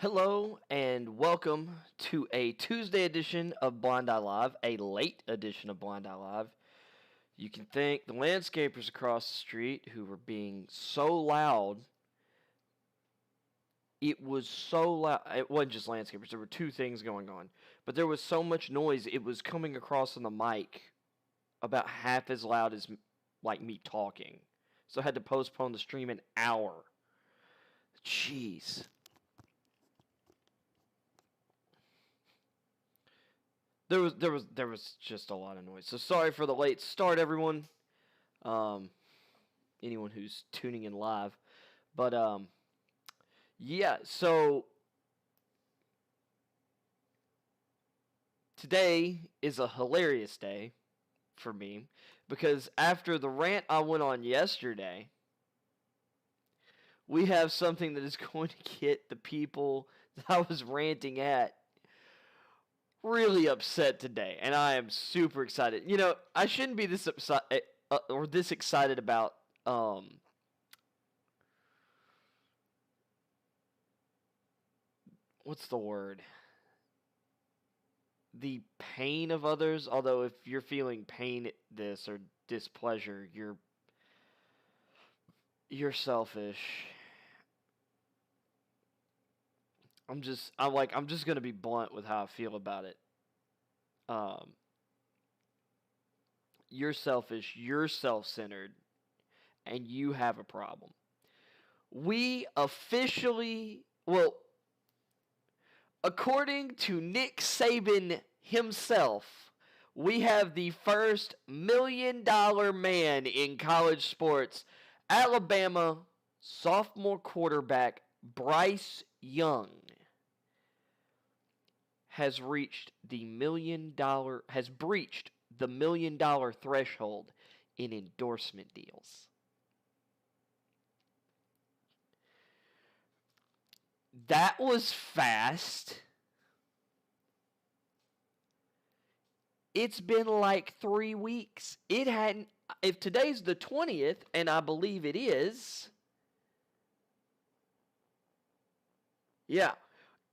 Hello and welcome to a Tuesday edition of Blind Eye Live, a late edition of Blind Eye Live. You can thank the landscapers across the street who were being so loud. It was so loud. It wasn't just landscapers. There were two things going on. But there was so much noise, it was coming across on the mic about half as loud as like me talking. So I had to postpone the stream an hour. Jeez. There was just a lot of noise. So sorry for the late start, everyone. Anyone who's tuning in live, but yeah. So today is a hilarious day for me because after the rant I went on yesterday, we have something that is going to get the people that I was ranting at really upset today, and I am super excited. You know, I shouldn't be this upset or this excited about what's the word? The pain of others. Although if you're feeling pain at this or displeasure, you're selfish. I'm just gonna be blunt with how I feel about it. You're selfish, you're self-centered, and you have a problem. We officially, according to Nick Saban himself, we have the first $1 million man in college sports. Alabama sophomore quarterback Bryce Young has breached the $1 million threshold in endorsement deals. That was fast. It's been like 3 weeks. It hadn't. If today's the 20th, and I believe it is, yeah,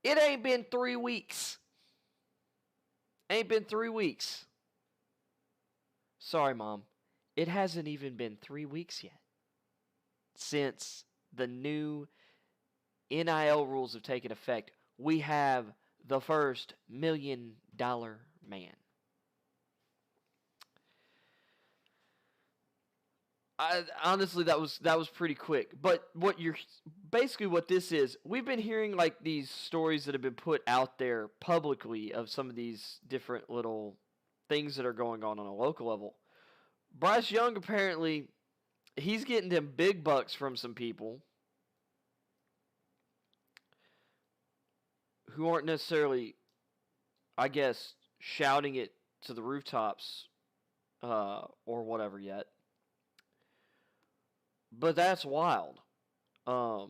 it ain't been 3 weeks. Ain't been 3 weeks. Sorry, Mom. It hasn't even been 3 weeks yet since the new NIL rules have taken effect. We have the first $1 million man. Honestly, that was pretty quick. But what this is, we've been hearing like these stories that have been put out there publicly of some of these different little things that are going on a local level. Bryce Young, apparently, he's getting them big bucks from some people who aren't necessarily, I guess, shouting it to the rooftops or whatever yet. But that's wild. So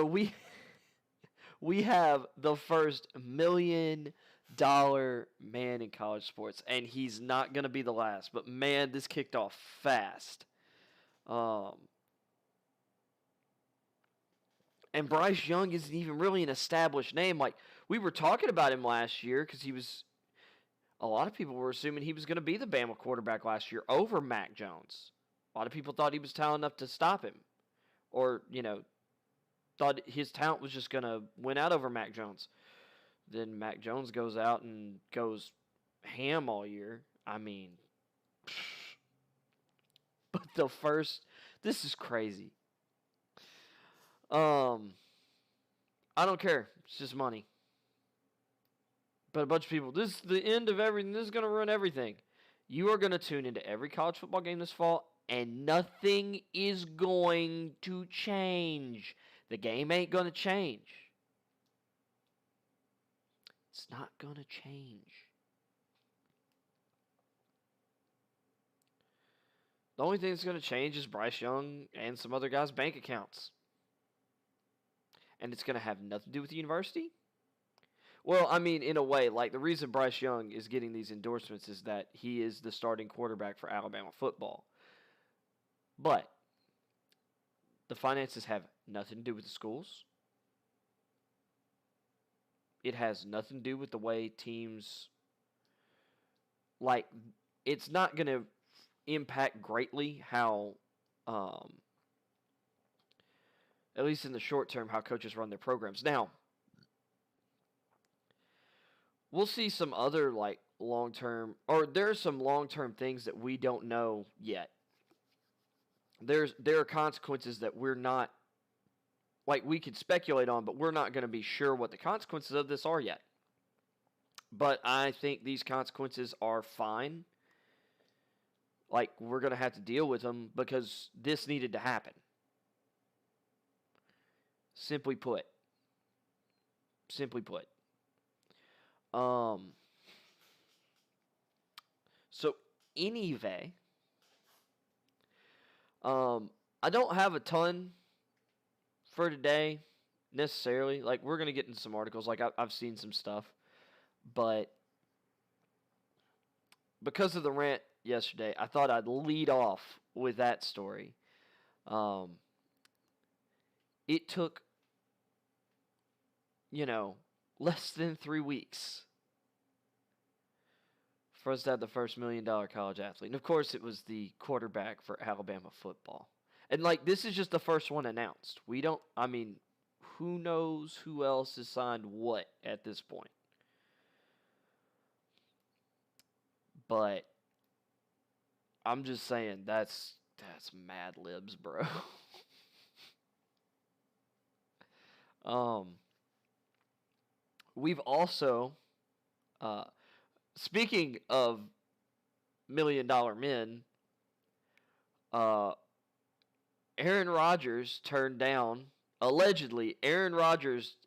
we have the first $1 million man in college sports, and he's not going to be the last. But man, this kicked off fast. And Bryce Young isn't even really an established name. Like, we were talking about him last year because a lot of people were assuming he was going to be the Bama quarterback last year over Mac Jones. A lot of people thought he was talented enough to stop him. Or, thought his talent was just going to win out over Mac Jones. Then Mac Jones goes out and goes ham all year. I mean, but this is crazy. I don't care. It's just money. But a bunch of people, this is the end of everything. This is going to ruin everything. You are going to tune into every college football game this fall, and nothing is going to change. The game ain't going to change. It's not going to change. The only thing that's going to change is Bryce Young and some other guys' bank accounts. And it's going to have nothing to do with the university. Well, I mean, in a way, like the reason Bryce Young is getting these endorsements is that he is the starting quarterback for Alabama football. But The finances have nothing to do with the schools. It has nothing to do with the way teams, like, it's not going to impact greatly how, at least in the short term, how coaches run their programs. Now, we'll see some other, like, long-term, or there are some long-term things that we don't know yet. There are consequences that we're not, like, we could speculate on, but we're not going to be sure what the consequences of this are yet. But I think these consequences are fine. Like, we're going to have to deal with them because this needed to happen. Simply put. So anyway, I don't have a ton for today necessarily. Like, we're going to get into some articles. Like, I've seen some stuff. But because of the rant yesterday, I thought I'd lead off with that story. It took, less than 3 weeks for us to have the first $1 million college athlete. And, of course, it was the quarterback for Alabama football. And, like, this is just the first one announced. Who knows who else has signed what at this point? But I'm just saying that's Mad Libs, bro. We've also, speaking of $1 million men, Aaron Rodgers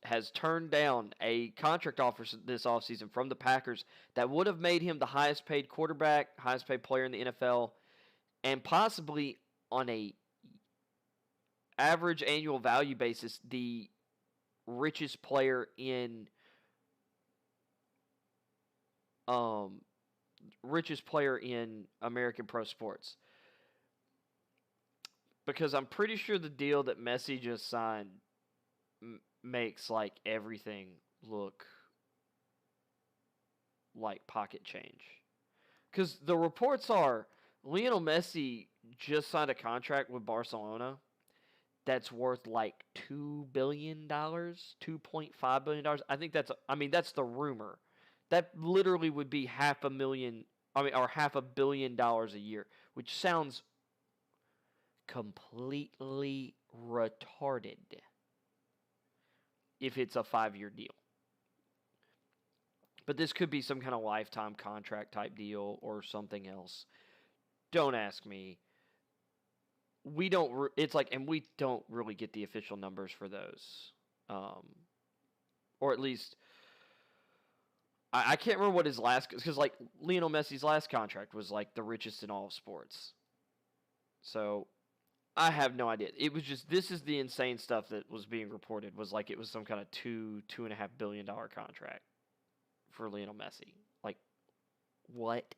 has turned down a contract offer this offseason from the Packers that would have made him the highest paid quarterback, highest paid player in the NFL, and possibly on a average annual value basis, the richest player in American pro sports. Because I'm pretty sure the deal that Messi just signed makes, like, everything look like pocket change. Because the reports are Lionel Messi just signed a contract with Barcelona that's worth like $2 billion, $2.5 billion. I think that's the rumor. That literally would be $500 million a year, which sounds completely retarded if it's a 5-year deal. But this could be some kind of lifetime contract type deal or something else. Don't ask me. And we don't really get the official numbers for those. Or at least I can't remember what his last, because like Lionel Messi's last contract was like the richest in all of sports. So I have no idea. It was just, this is the insane stuff that was being reported, was like it was some kind of $2.5 billion contract for Lionel Messi. Like, what?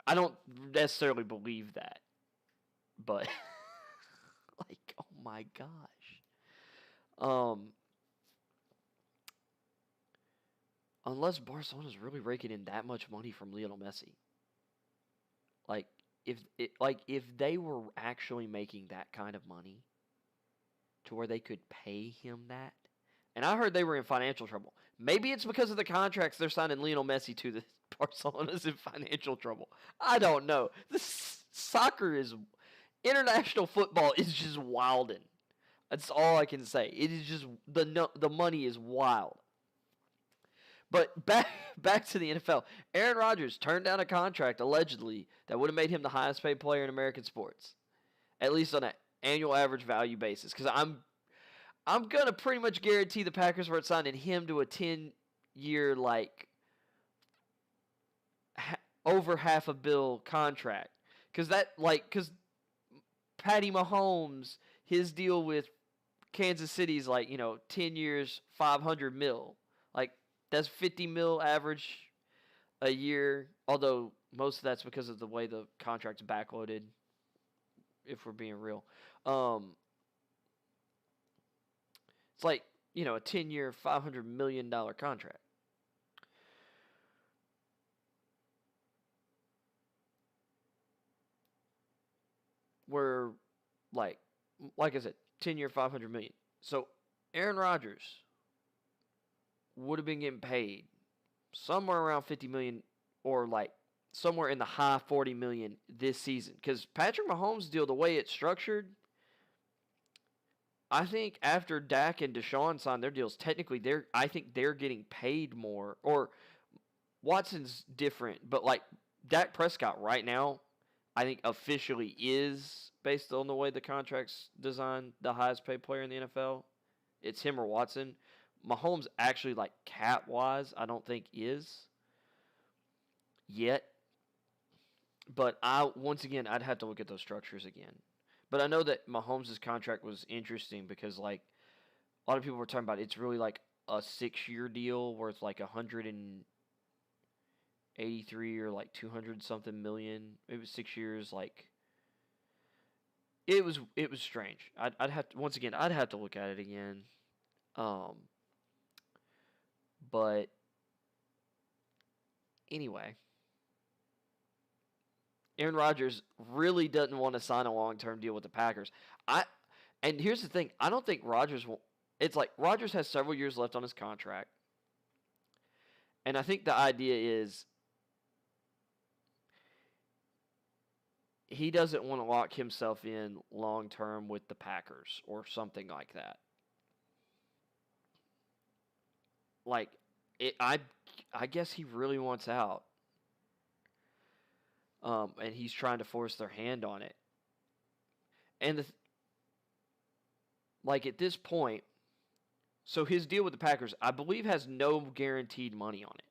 I don't necessarily believe that, but like, oh my gosh. Unless Barcelona's really raking in that much money from Lionel Messi. Like, if they were actually making that kind of money to where they could pay him that, and I heard they were in financial trouble. Maybe it's because of the contracts they're signing Lionel Messi to that Barcelona's in financial trouble. I don't know. International football is just wildin'. That's all I can say. It is just, the money is wild. But back to the NFL. Aaron Rodgers turned down a contract, allegedly, that would have made him the highest paid player in American sports. At least on an annual average value basis. Because I'm going to pretty much guarantee the Packers were signing him to a 10-year, like, over $500 million contract. Because Patty Mahomes, his deal with Kansas City is like, 10 years, $500 million. Like, that's $50 million average a year, although most of that's because of the way the contract's backloaded, if we're being real. Um, it's like, a 10-year, $500 million contract. Where, like I said, 10-year, $500 million. So Aaron Rodgers would have been getting paid somewhere around 50 million or like somewhere in the high 40 million this season. Because Patrick Mahomes' deal, the way it's structured, I think after Dak and Deshaun signed their deals, technically I think they're getting paid more. Or Watson's different, but like Dak Prescott right now, I think officially is, based on the way the contract's designed, the highest paid player in the NFL. It's him or Watson. Mahomes actually, like, cap wise, I don't think is yet. But once again, I'd have to look at those structures again. But I know that Mahomes' contract was interesting because, like, a lot of people were talking about it's really like a 6-year deal worth like 183 or like 200 something million. It was 6 years. Like, it was strange. I'd have to, once again, I'd have to look at it again. But anyway, Aaron Rodgers really doesn't want to sign a long-term deal with the Packers. And here's the thing, I don't think Rodgers will. It's like Rodgers has several years left on his contract. And I think the idea is he doesn't want to lock himself in long-term with the Packers or something like that. Like, I guess he really wants out. And he's trying to force their hand on it. And like at this point, so his deal with the Packers, I believe, has no guaranteed money on it.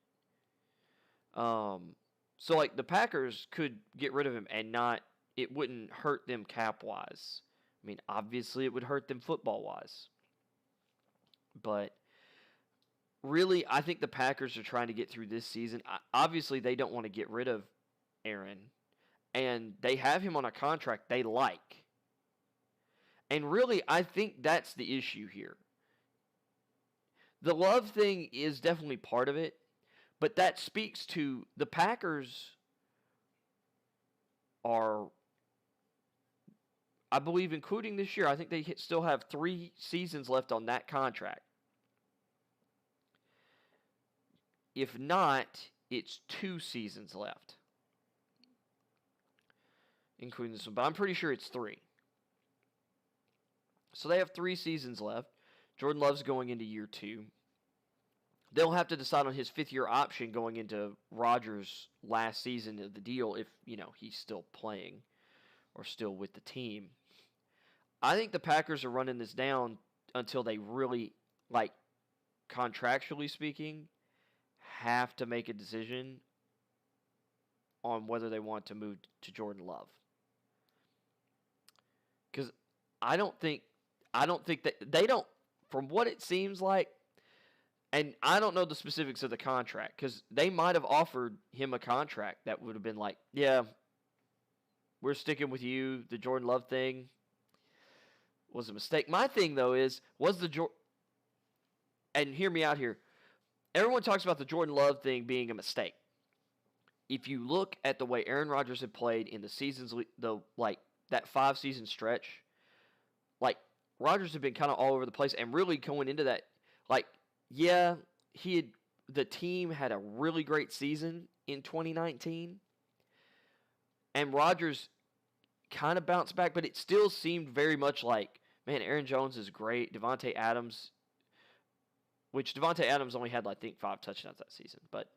So like the Packers could get rid of him and it wouldn't hurt them cap wise. I mean, obviously it would hurt them football wise. But really, I think the Packers are trying to get through this season. Obviously, they don't want to get rid of Aaron. And they have him on a contract they like. And really, I think that's the issue here. The Love thing is definitely part of it. But that speaks to the Packers are, I believe, including this year, I think they still have 3 seasons left on that contract. If not, it's 2 seasons left, including this one. But I'm pretty sure it's 3. So they have 3 seasons left. Jordan Love's going into year 2. They'll have to decide on his 5th-year option going into Rodgers' last season of the deal if, he's still playing or still with the team. I think the Packers are running this down until they really, like, contractually speaking, have to make a decision on whether they want to move to Jordan Love. Because I don't think that they don't, from what it seems like, and I don't know the specifics of the contract, because they might have offered him a contract that would have been like, yeah, we're sticking with you. The Jordan Love thing was a mistake. My thing, though, and hear me out here. Everyone talks about the Jordan Love thing being a mistake. If you look at the way Aaron Rodgers had played in the seasons, that 5-season stretch, like, Rodgers had been kind of all over the place, and really going into that, like, yeah, the team had a really great season in 2019, and Rodgers kind of bounced back, but it still seemed very much like, man, Aaron Jones is great. Devontae Adams, which Devontae Adams only had, I think, 5 touchdowns that season, but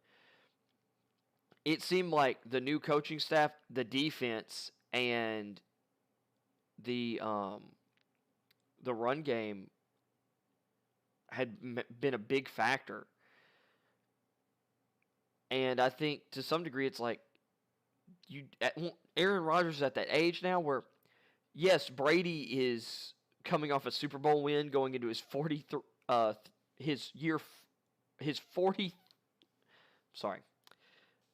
it seemed like the new coaching staff, the defense, and the run game had been a big factor. And I think to some degree it's like Aaron Rodgers is at that age now where, yes, Brady is coming off a Super Bowl win going into his 40th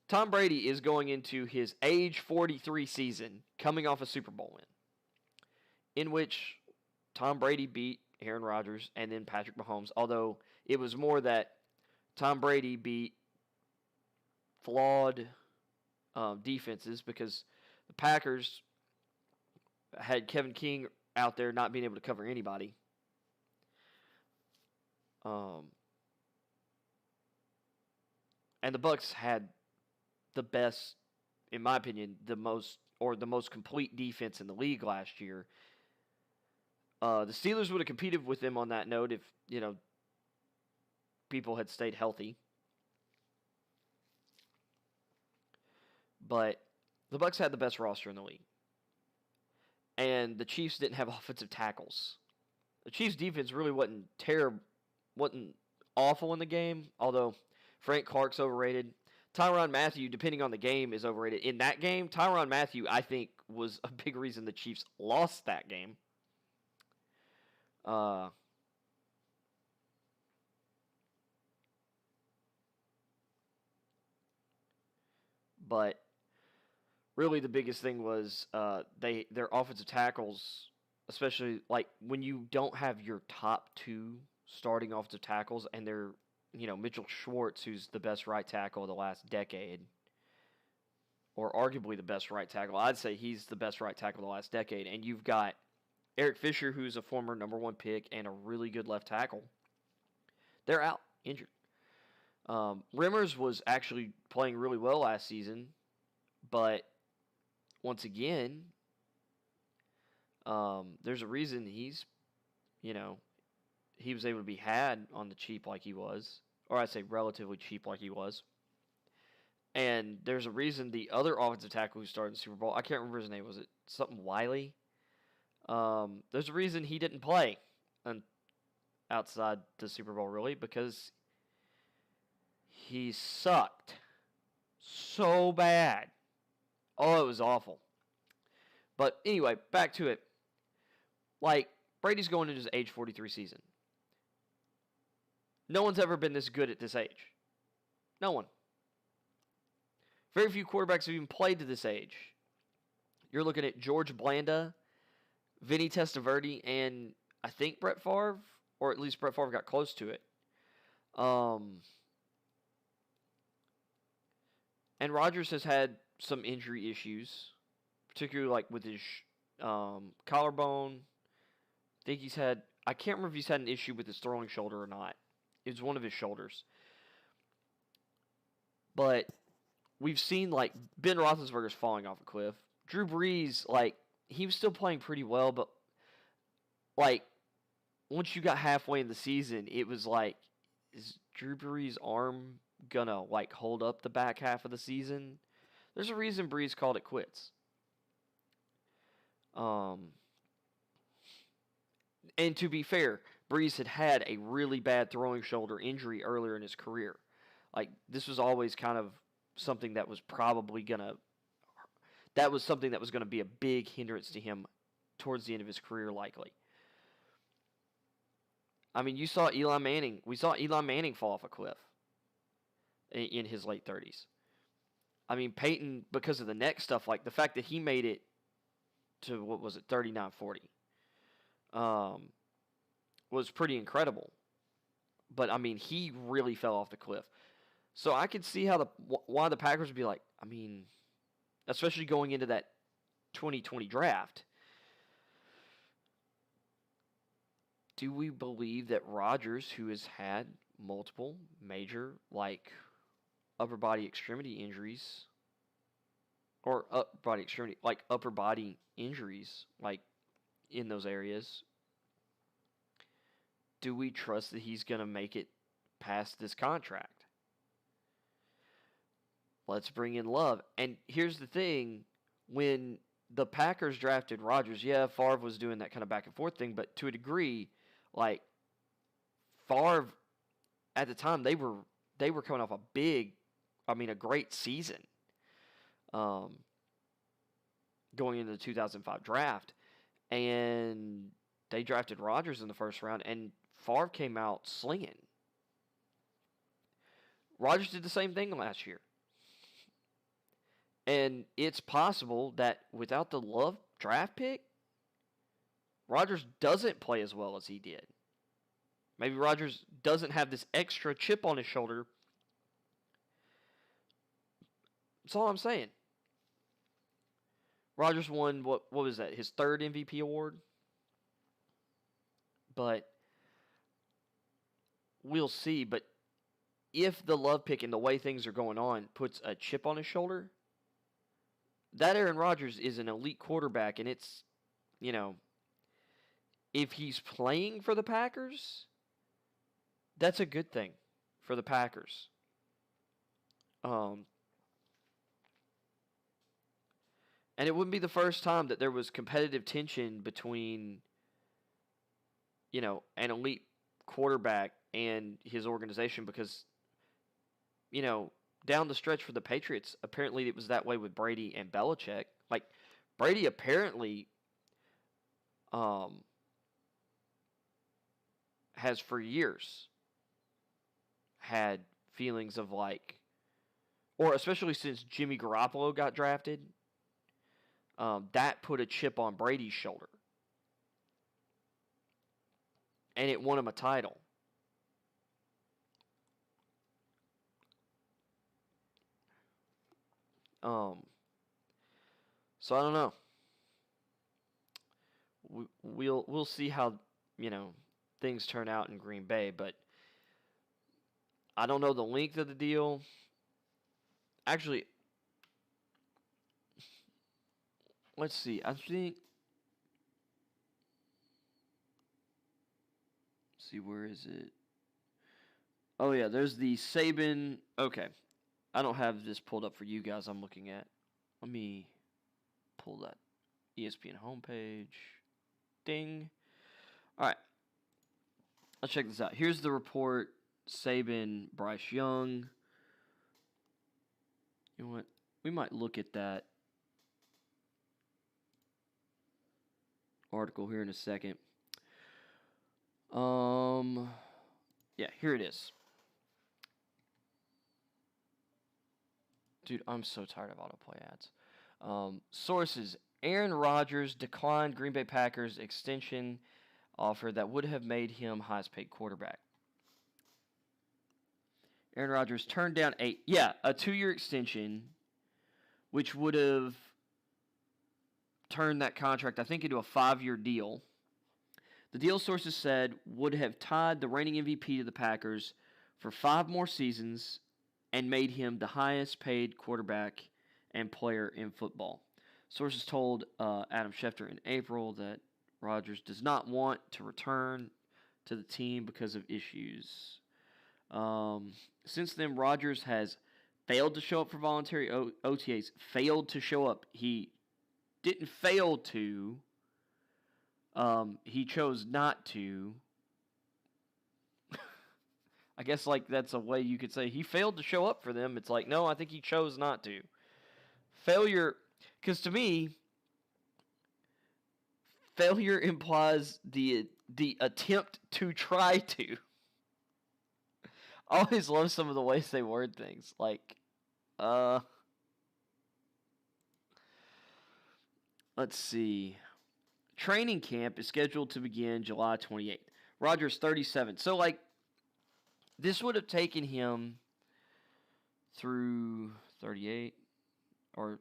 Tom Brady is going into his age 43 season, coming off a Super Bowl win, in which Tom Brady beat Aaron Rodgers and then Patrick Mahomes, although it was more that Tom Brady beat flawed defenses because the Packers had Kevin King out there not being able to cover anybody. And the Bucs had the best, in my opinion, the most complete defense in the league last year. The Steelers would have competed with them on that note if, people had stayed healthy. But the Bucs had the best roster in the league. And the Chiefs didn't have offensive tackles. The Chiefs' defense really wasn't awful in the game, although Frank Clark's overrated. Tyrann Mathieu, depending on the game, is overrated. In that game, Tyrann Mathieu, I think, was a big reason the Chiefs lost that game. But really the biggest thing was their offensive tackles, especially like when you don't have your top two starting offensive tackles, and they're Mitchell Schwartz, who's the best right tackle of the last decade, or arguably the best right tackle. I'd say he's the best right tackle of the last decade. And you've got Eric Fisher, who's a former number 1 pick and a really good left tackle. They're out, injured. Rimmers was actually playing really well last season, but once again, there's a reason he was able to be had on the cheap like he was, or I'd say relatively cheap like he was. And there's a reason the other offensive tackle who started in the Super Bowl, I can't remember his name, was it something Wiley? There's a reason he didn't play outside the Super Bowl, really, because he sucked so bad. Oh, it was awful. But anyway, back to it. Like, Brady's going into his age 43 season. No one's ever been this good at this age. No one. Very few quarterbacks have even played to this age. You're looking at George Blanda, Vinny Testaverde, and I think Brett Favre, or at least Brett Favre got close to it. And Rodgers has had some injury issues, particularly like with his collarbone. I can't remember if he's had an issue with his throwing shoulder or not. It was one of his shoulders. But we've seen, like, Ben Roethlisberger's falling off a cliff. Drew Brees, like, he was still playing pretty well, but, like, once you got halfway in the season, it was like, is Drew Brees' arm gonna, like, hold up the back half of the season? There's a reason Brees called it quits. And to be fair, Brees had a really bad throwing shoulder injury earlier in his career. Like, this was always kind of something that was probably gonna be a big hindrance to him towards the end of his career, likely. I mean, you saw Eli Manning. We saw Eli Manning fall off a cliff in his late 30s. I mean, Peyton, because of the neck stuff, like the fact that he made it to, 39-40, was pretty incredible. But, I mean, he really fell off the cliff. So I could see why the Packers would be like, I mean, especially going into that 2020 draft. Do we believe that Rodgers, who has had multiple major, like, upper body extremity injuries, or upper body injuries, like, in those areas, do we trust that he's going to make it past this contract? Let's bring in Love. And here's the thing, when the Packers drafted Rodgers, yeah, Favre was doing that kind of back and forth thing, but to a degree, like, Favre, at the time, they were coming off a great season going into the 2005 draft. And they drafted Rodgers in the first round, and Favre came out slinging. Rodgers did the same thing last year. And it's possible that without the Love draft pick, Rodgers doesn't play as well as he did. Maybe Rodgers doesn't have this extra chip on his shoulder. That's all I'm saying. Rodgers won, what was that, his third MVP award? But we'll see. But if the Love pick and the way things are going on puts a chip on his shoulder, that Aaron Rodgers is an elite quarterback, and it's, if he's playing for the Packers, that's a good thing for the Packers. And it wouldn't be the first time that there was competitive tension between, an elite quarterback and his organization because, down the stretch for the Patriots, apparently it was that way with Brady and Belichick. Like, Brady apparently has for years had feelings of like, or especially since Jimmy Garoppolo got drafted, that put a chip on Brady's shoulder. And it won him a title. So I don't know. We'll see how things turn out in Green Bay, but I don't know the length of the deal. Actually, let's see. I think. See, where is it? Oh yeah, there's the Saban. Okay, I don't have this pulled up for you guys. I'm looking at. Let me pull that ESPN homepage. Ding. All right. Let's check this out. Here's the report. Saban, Bryce Young. You know what? We might look at that article here in a second. Yeah, here it is. Dude, I'm so tired of autoplay ads. Sources: Aaron Rodgers declined Green Bay Packers extension offer that would have made him highest paid quarterback. Aaron Rodgers turned down a 2-year extension, which would have turned that contract, I think, into a 5-year deal. The deal, sources said, would have tied the reigning MVP to the Packers for 5 more seasons and made him the highest paid quarterback and player in football. Sources told Adam Schefter in April that Rodgers does not want to return to the team because of issues. Since then, Rodgers has failed to show up for voluntary OTAs. Failed to show up. He didn't fail to. He chose not to. I guess like that's a way you could say he failed to show up for them. It's like, no, I think he chose not to. Failure, because to me, failure implies the attempt to try to. I always love some of the ways they word things. Like, let's see. Training camp is scheduled to begin July 28th. Rodgers 37. So, like, this would have taken him through 38, or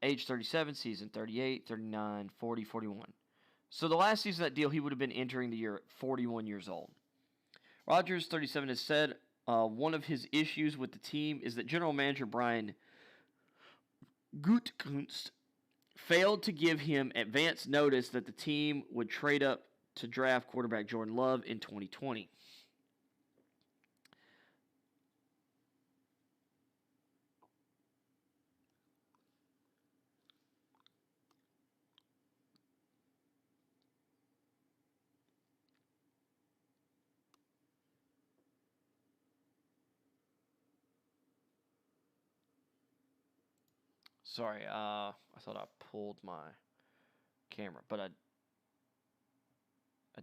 age 37, season 38, 39, 40, 41. So the last season of that deal, he would have been entering the year at 41 years old. Rodgers, 37, has said one of his issues with the team is that general manager Brian Gutekunst failed to give him advance notice that the team would trade up to draft quarterback Jordan Love in 2020. Sorry, I thought I pulled my camera, but I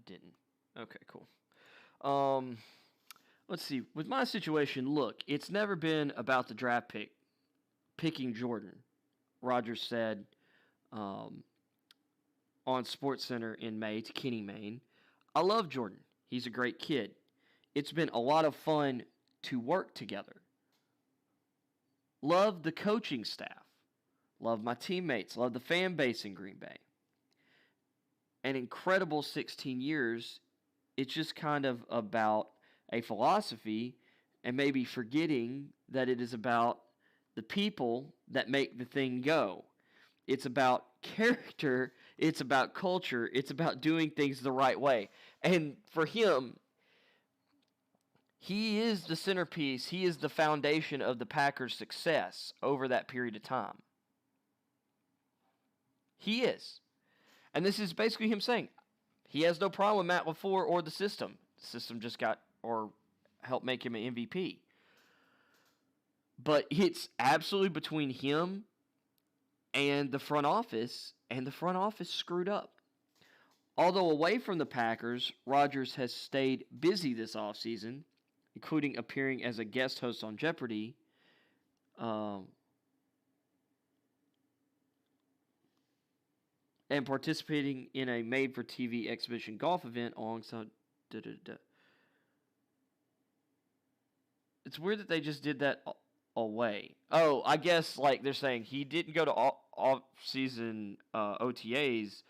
didn't. Okay, cool. Let's see. With my situation, look, it's never been about the draft picking Jordan. Rodgers said on SportsCenter in May to Kenny Mayne, "I love Jordan. He's a great kid. It's been a lot of fun to work together. Love the coaching staff. Love my teammates. Love the fan base in Green Bay. An incredible 16 years. It's just kind of about a philosophy and maybe forgetting that it is about the people that make the thing go. It's about character. It's about culture. It's about doing things the right way." And for him, he is the centerpiece. He is the foundation of the Packers' success over that period of time. He is. And this is basically him saying he has no problem with Matt LaFleur or the system. The system just got or helped make him an MVP. But it's absolutely between him and the front office, and the front office screwed up. Although away from the Packers, Rodgers has stayed busy this offseason, including appearing as a guest host on Jeopardy. And participating in a made-for-TV exhibition golf event alongside... It's weird that they just did that away. Oh, I guess like they're saying he didn't go to off-season OTAs,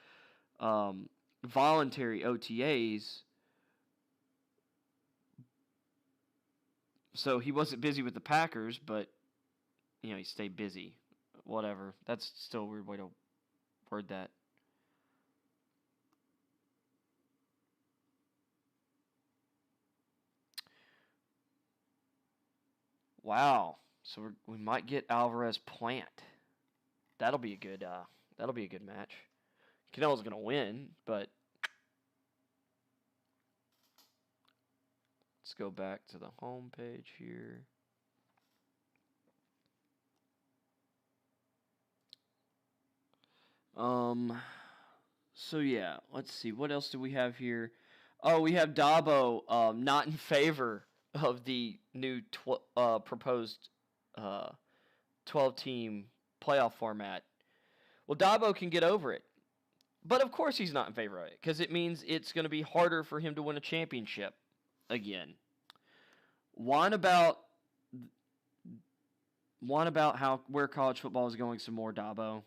voluntary OTAs, so he wasn't busy with the Packers, but, he stayed busy. Whatever. That's still a weird way to word that. Wow. So we might get Alvarez Plant. That'll be a good match. Canelo's gonna win, but let's go back to the home page here. So yeah, let's see. What else do we have here? Oh, we have Dabo not in favor of the new proposed 12-team playoff format. Well, Dabo can get over it. But of course he's not in favor of it, because it means it's going to be harder for him to win a championship again. Whine about where college football is going some more, Dabo.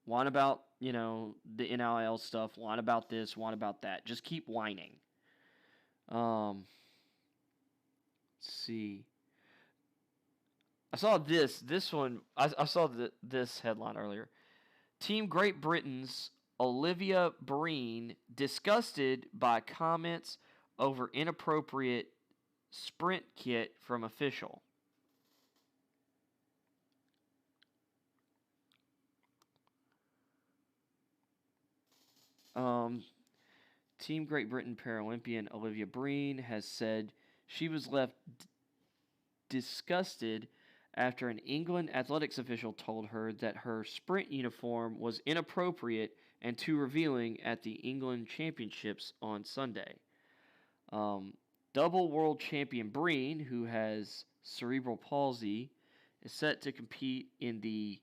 Whine about, the NIL stuff. Whine about this. Whine about that. Just keep whining. Let's see. I saw this one. I saw this headline earlier. Team Great Britain's Olivia Breen disgusted by comments over inappropriate sprint kit from official. Team Great Britain Paralympian Olivia Breen has said she was left disgusted after an England athletics official told her that her sprint uniform was inappropriate and too revealing at the England Championships on Sunday. Double world champion Breen, who has cerebral palsy, is set to compete in the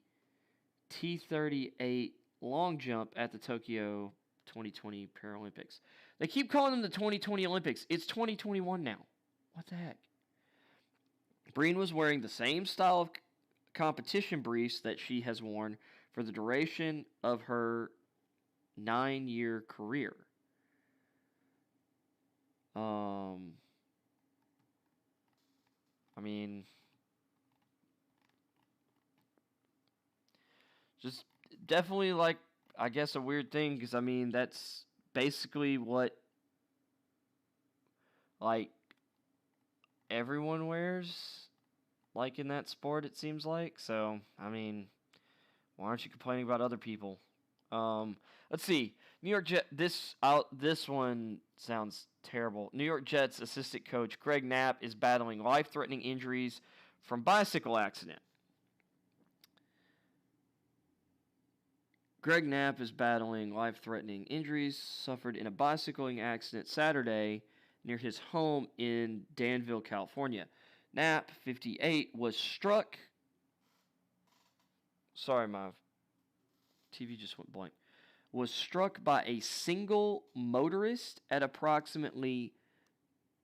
T38 long jump at the Tokyo 2020 Paralympics. They keep calling them the 2020 Olympics. It's 2021 now. What the heck? Breen was wearing the same style of competition briefs that she has worn for the duration of her 9-year career. I mean, just definitely like, I guess, a weird thing, because I mean, that's basically what like everyone wears like in that sport, it seems like. So I mean, why aren't you complaining about other people? Let's see. New York Jet. This one sounds terrible. New York Jets assistant coach Greg Knapp is battling life-threatening injuries from bicycle accident. Greg Knapp is battling life-threatening injuries suffered in a bicycling accident Saturday near his home in Danville, California. Knapp, 58, was struck. Sorry, my TV just went blank. Was struck by a single motorist at approximately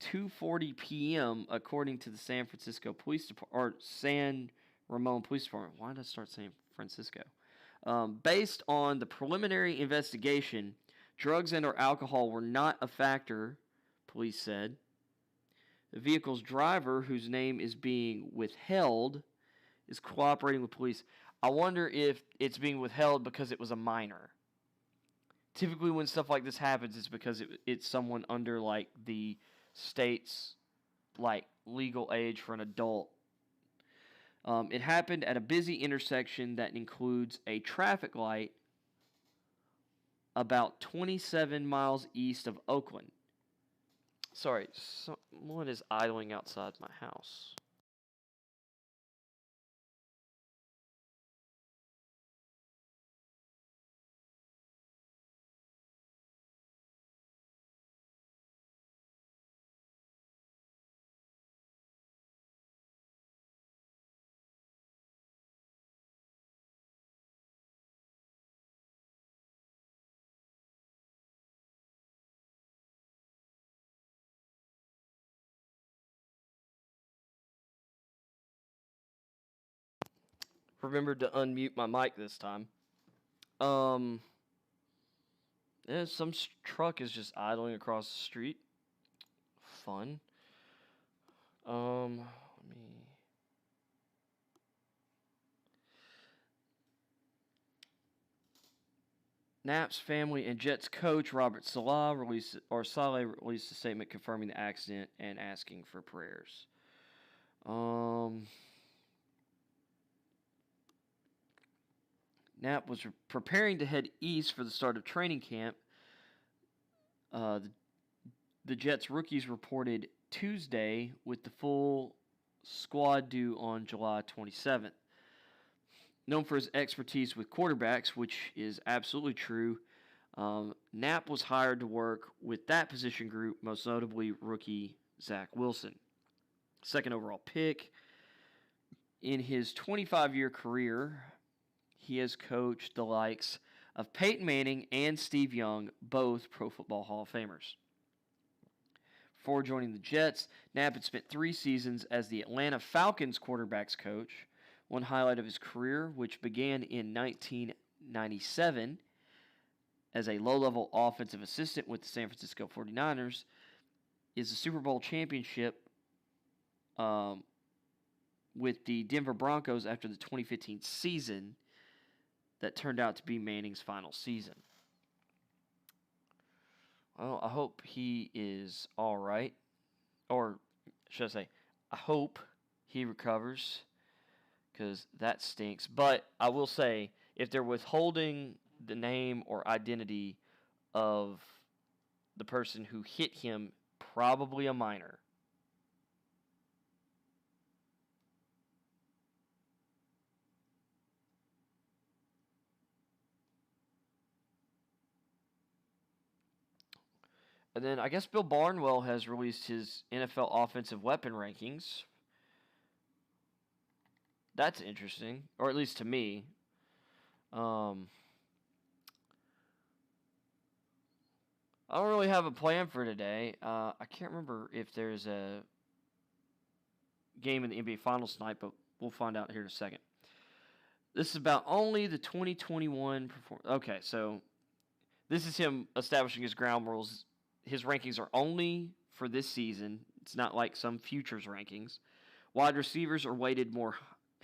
2:40 p.m. according to the San Francisco Police Department or San Ramon Police Department. Why did I start saying Francisco? Based on the preliminary investigation, drugs and/or alcohol were not a factor, police said. The vehicle's driver, whose name is being withheld, is cooperating with police. I wonder if it's being withheld because it was a minor. Typically, when stuff like this happens, it's because it's someone under like the state's like legal age for an adult. It happened at a busy intersection that includes a traffic light about 27 miles east of Oakland. Sorry, someone is idling outside my house. Remembered to unmute my mic this time. Yeah, some truck is just idling across the street. Fun. Let me. Knapp's family and Jets coach Robert Saleh released a statement confirming the accident and asking for prayers. Knapp was preparing to head east for the start of training camp. The Jets rookies reported Tuesday with the full squad due on July 27th. Known for his expertise with quarterbacks, which is absolutely true, Knapp was hired to work with that position group, most notably rookie Zach Wilson. Second overall pick. In his 25-year career, he has coached the likes of Peyton Manning and Steve Young, both Pro Football Hall of Famers. Before joining the Jets, Knapp had spent 3 seasons as the Atlanta Falcons quarterbacks coach. One highlight of his career, which began in 1997 as a low-level offensive assistant with the San Francisco 49ers, is the Super Bowl championship with the Denver Broncos after the 2015 season that turned out to be Manning's final season. Well, I hope he is all right. Or should I say, I hope he recovers, because that stinks. But I will say, if they're withholding the name or identity of the person who hit him, probably a minor. And then I guess Bill Barnwell has released his NFL offensive weapon rankings. That's interesting, or at least to me. I don't really have a plan for today. I can't remember if there's a game in the NBA Finals tonight, but we'll find out here in a second. This is about only the 2021 performance. Okay, so this is him establishing his ground rules. His rankings are only for this season. It's not like some futures rankings. Wide receivers are weighted more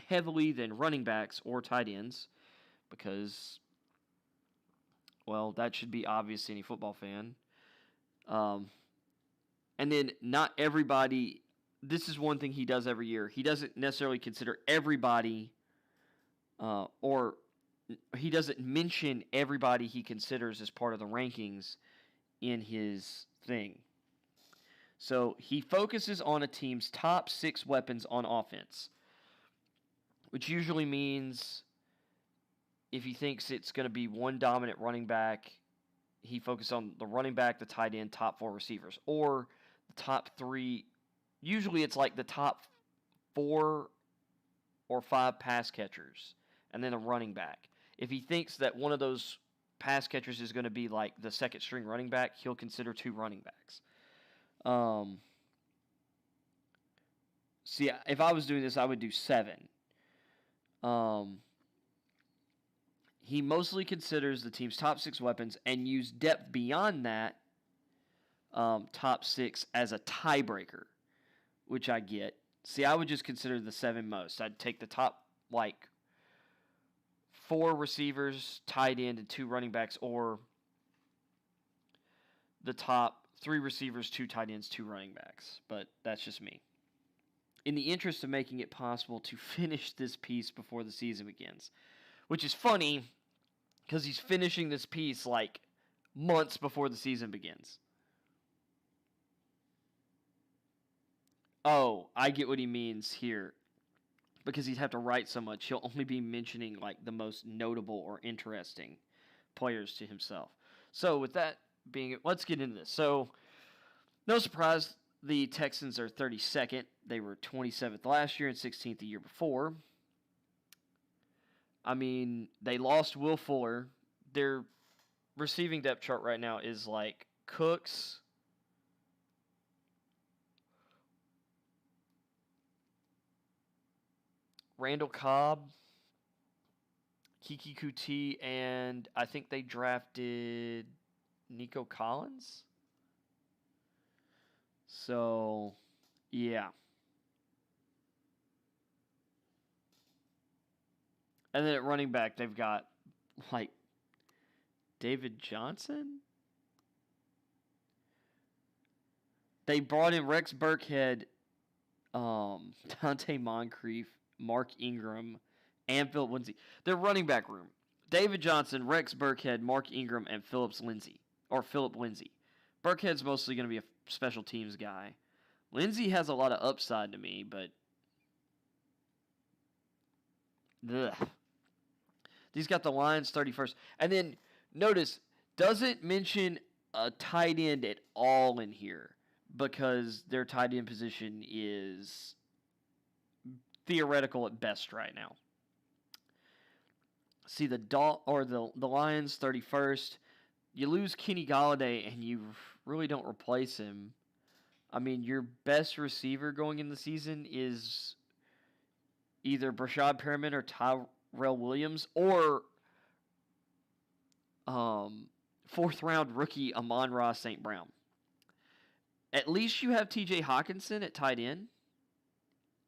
heavily than running backs or tight ends because, well, that should be obvious to any football fan. And then not everybody, this is one thing he does every year. He doesn't necessarily consider everybody or he doesn't mention everybody he considers as part of the rankings in his thing. So he focuses on a team's top 6 weapons on offense, which usually means if he thinks it's going to be one dominant running back, he focuses on the running back, the tight end, top 4 receivers, or the top 3. Usually it's like the top 4 or 5 pass catchers, and then a running back. If he thinks that one of those pass catchers is going to be like the second string running back, he'll consider 2 running backs. See, if I was doing this, I would do 7. He mostly considers the team's top 6 weapons and use depth beyond that top 6 as a tiebreaker, which I get. See, I would just consider the 7 most. I'd take the top, 4 receivers, tight end, and 2 running backs, or the top 3 receivers, 2 tight ends, 2 running backs. But that's just me. In the interest of making it possible to finish this piece before the season begins, which is funny because he's finishing this piece months before the season begins. Oh, I get what he means here. Because he'd have to write so much, he'll only be mentioning the most notable or interesting players to himself. So with that being, let's get into this. So, no surprise, the Texans are 32nd. They were 27th last year and 16th the year before. I mean, they lost Will Fuller. Their receiving depth chart right now is Cooks, Randall Cobb, Kiki Kuti, and I think they drafted Nico Collins. So, yeah. And then at running back, they've got, David Johnson? They brought in Rex Burkhead, Dante Moncrief, Mark Ingram, and Philip Lindsay. Their running back room: David Johnson, Rex Burkhead, Mark Ingram, and Philip Lindsay. Burkhead's mostly going to be a special teams guy. Lindsay has a lot of upside to me, but He's got the Lions 31st. And then notice, doesn't mention a tight end at all in here because their tight end position is theoretical at best right now. See, the Lions 31st. You lose Kenny Golladay and you really don't replace him. I mean, your best receiver going in the season is either Brashad Perriman or Tyrell Williams or 4th round rookie Amon-Ra St. Brown. At least you have TJ Hawkinson at tight end.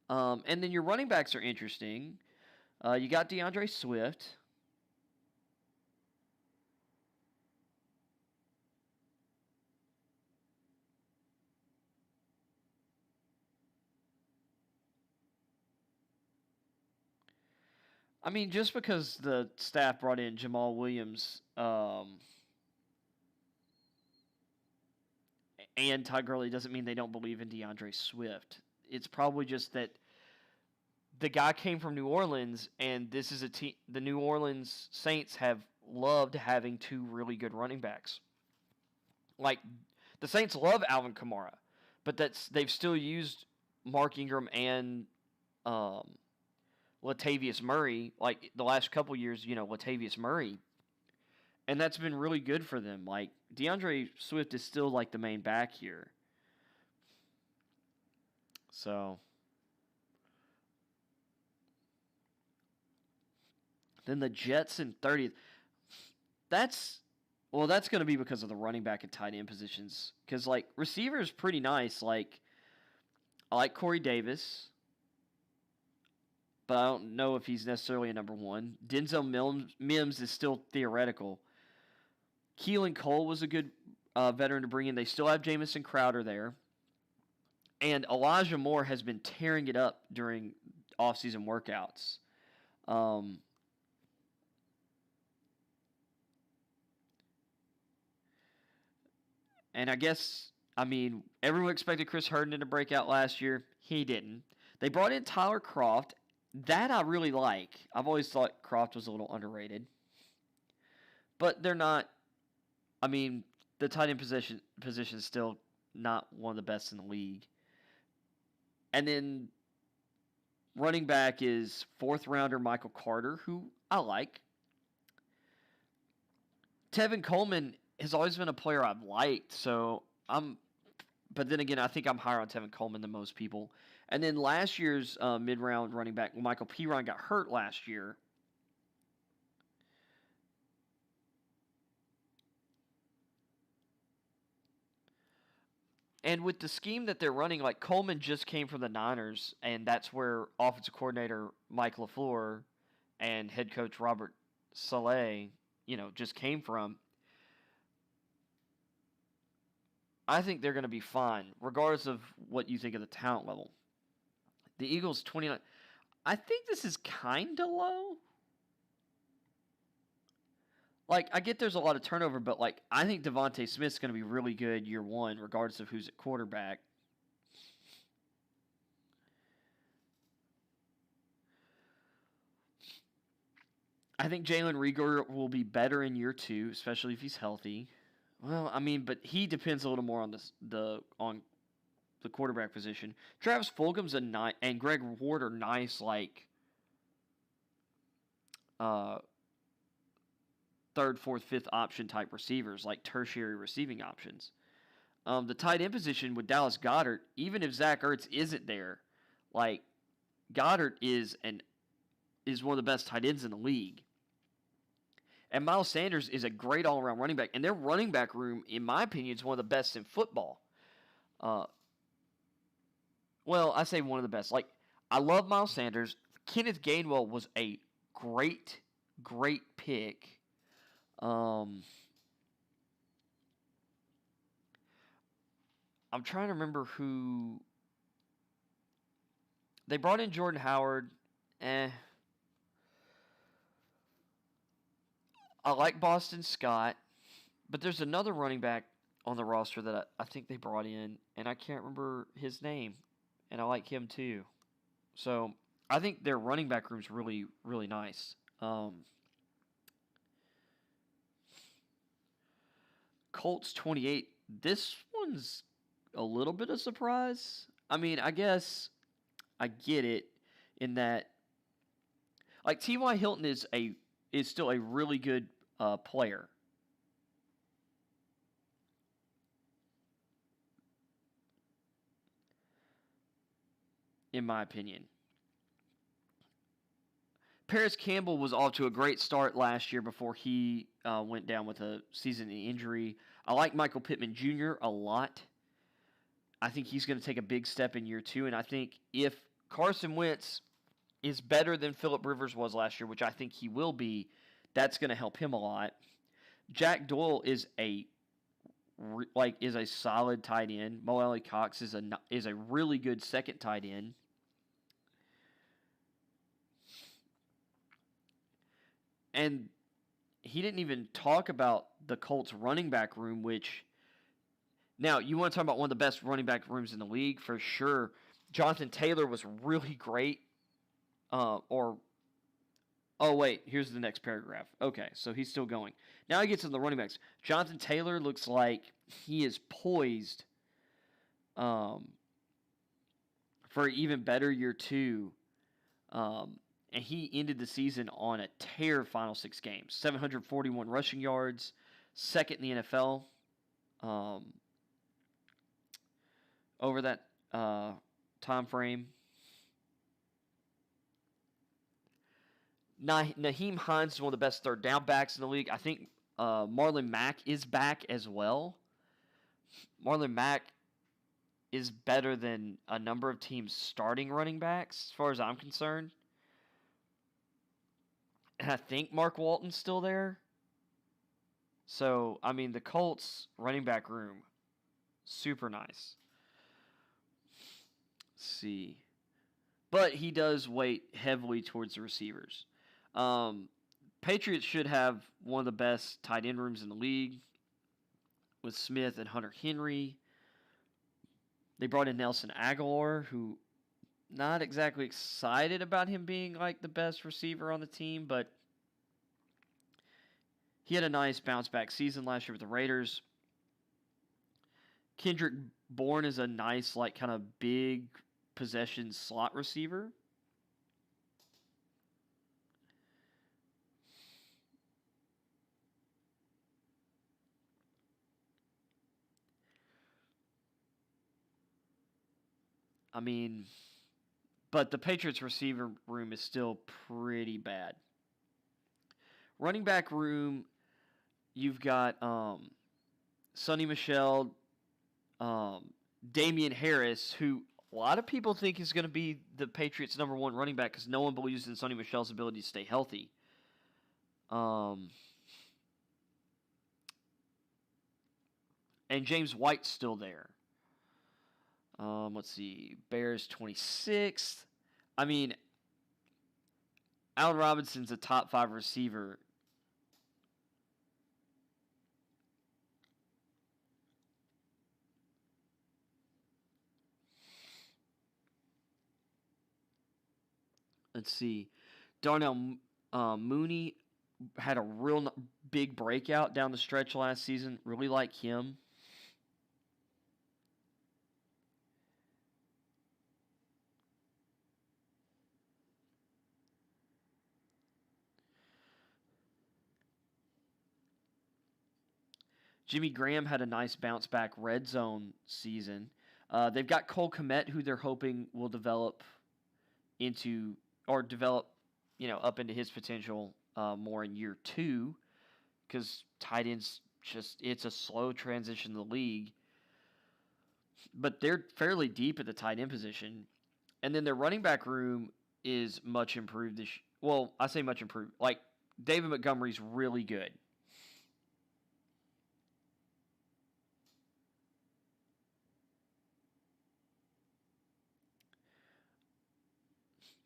And then your running backs are interesting. You got DeAndre Swift. I mean, just because the staff brought in Jamal Williams and Todd Gurley doesn't mean they don't believe in DeAndre Swift. It's probably just that the guy came from New Orleans, and this is a team. The New Orleans Saints have loved having 2 really good running backs. The Saints love Alvin Kamara, but they've still used Mark Ingram and Latavius Murray, the last couple years, Latavius Murray. And that's been really good for them. DeAndre Swift is still, the main back here. So. Then the Jets in 30th. That's going to be because of the running back and tight end positions. Because, receiver is pretty nice. I like Corey Davis, but I don't know if he's necessarily a number 1. Denzel Mims is still theoretical. Keelan Cole was a good veteran to bring in. They still have Jamison Crowder there. And Elijah Moore has been tearing it up during offseason workouts. And everyone expected Chris Herndon to break out last year. He didn't. They brought in Tyler Kroft. That I really like. I've always thought Kroft was a little underrated. But they're not. The tight end position is still not one of the best in the league. And then running back is 4th rounder Michael Carter, who I like. Tevin Coleman has always been a player I've liked, so but then again, I think I'm higher on Tevin Coleman than most people. And then last year's mid-round running back, Michael Piron, got hurt last year. And with the scheme that they're running, like Coleman just came from the Niners, and that's where offensive coordinator Mike LaFleur and head coach Robert Saleh, just came from. I think they're going to be fine, regardless of what you think of the talent level. The Eagles 29. I think this is kind of low. Like, I get there's a lot of turnover, but, like, I think Devontae Smith's going to be really good year one, regardless of who's at quarterback. I think Jalen Reagor will be better in year two, especially if he's healthy. Well, I mean, but he depends a little more on the quarterback position. Travis Fulgham's and Greg Ward are nice, like third, fourth, fifth option type receivers, like tertiary receiving options. The tight end position with Dallas Goedert, even if Zach Ertz isn't there, like Goddard is one of the best tight ends in the league. And Miles Sanders is a great all-around running back. And their running back room, in my opinion, is one of the best in football. Well, I say one of the best. Like, I love Miles Sanders. Kenneth Gainwell was a great, great pick. I'm trying to remember who they brought in. Jordan Howard. I like Boston Scott, but there's another running back on the roster that I think they brought in, and I can't remember his name, and I like him too. So I think their running back room's really, really nice. Colts 28. This one's a little bit of surprise. I mean, I guess I get it in that, like, T.Y. Hilton is still a really good player. In my opinion. Paris Campbell was off to a great start last year before he went down with a season-ending injury. I like Michael Pittman Jr. a lot. I think he's going to take a big step in year two, and I think if Carson Wentz is better than Phillip Rivers was last year, which I think he will be, that's going to help him a lot. Jack Doyle is a solid tight end. Mo Alley Cox is a really good second tight end. And he didn't even talk about the Colts running back room, which now you want to talk about one of the best running back rooms in the league for sure. Jonathan Taylor was really great. Here's the next paragraph. Okay, so he's still going. Now he gets to the running backs. Jonathan Taylor looks like he is poised for even better year two. And he ended the season on a tear final 6 games. 741 rushing yards, second in the NFL over that time frame. Naheem Hines is one of the best third down backs in the league. I think Marlon Mack is back as well. Marlon Mack is better than a number of teams' starting running backs, as far as I'm concerned. And I think Mark Walton's still there. So, I mean, the Colts running back room, super nice. Let's see. But he does weight heavily towards the receivers. Patriots should have one of the best tight end rooms in the league with Smith and Hunter Henry. They brought in Nelson Aguilar, who not exactly excited about him being like the best receiver on the team, but he had a nice bounce back season last year with the Raiders. Kendrick Bourne is a nice, like, kind of big possession slot receiver. I mean, but the Patriots receiver room is still pretty bad. Running back room, you've got Sonny Michel, um, Damian Harris, who a lot of people think is going to be the Patriots' number one running back because no one believes in Sonny Michel's ability to stay healthy. And James White's still there. Let's see. Bears 26th. I mean, Allen Robinson's a top 5 receiver. Let's see. Darnell Mooney had a real big breakout down the stretch last season. Really like him. Jimmy Graham had a nice bounce back red zone season. They've got Cole Kmet, who they're hoping will develop into or develop, up into his potential more in year 2, because tight ends it's a slow transition in the league. But they're fairly deep at the tight end position, and then their running back room is much improved. Well, I say much improved. Like David Montgomery's really good.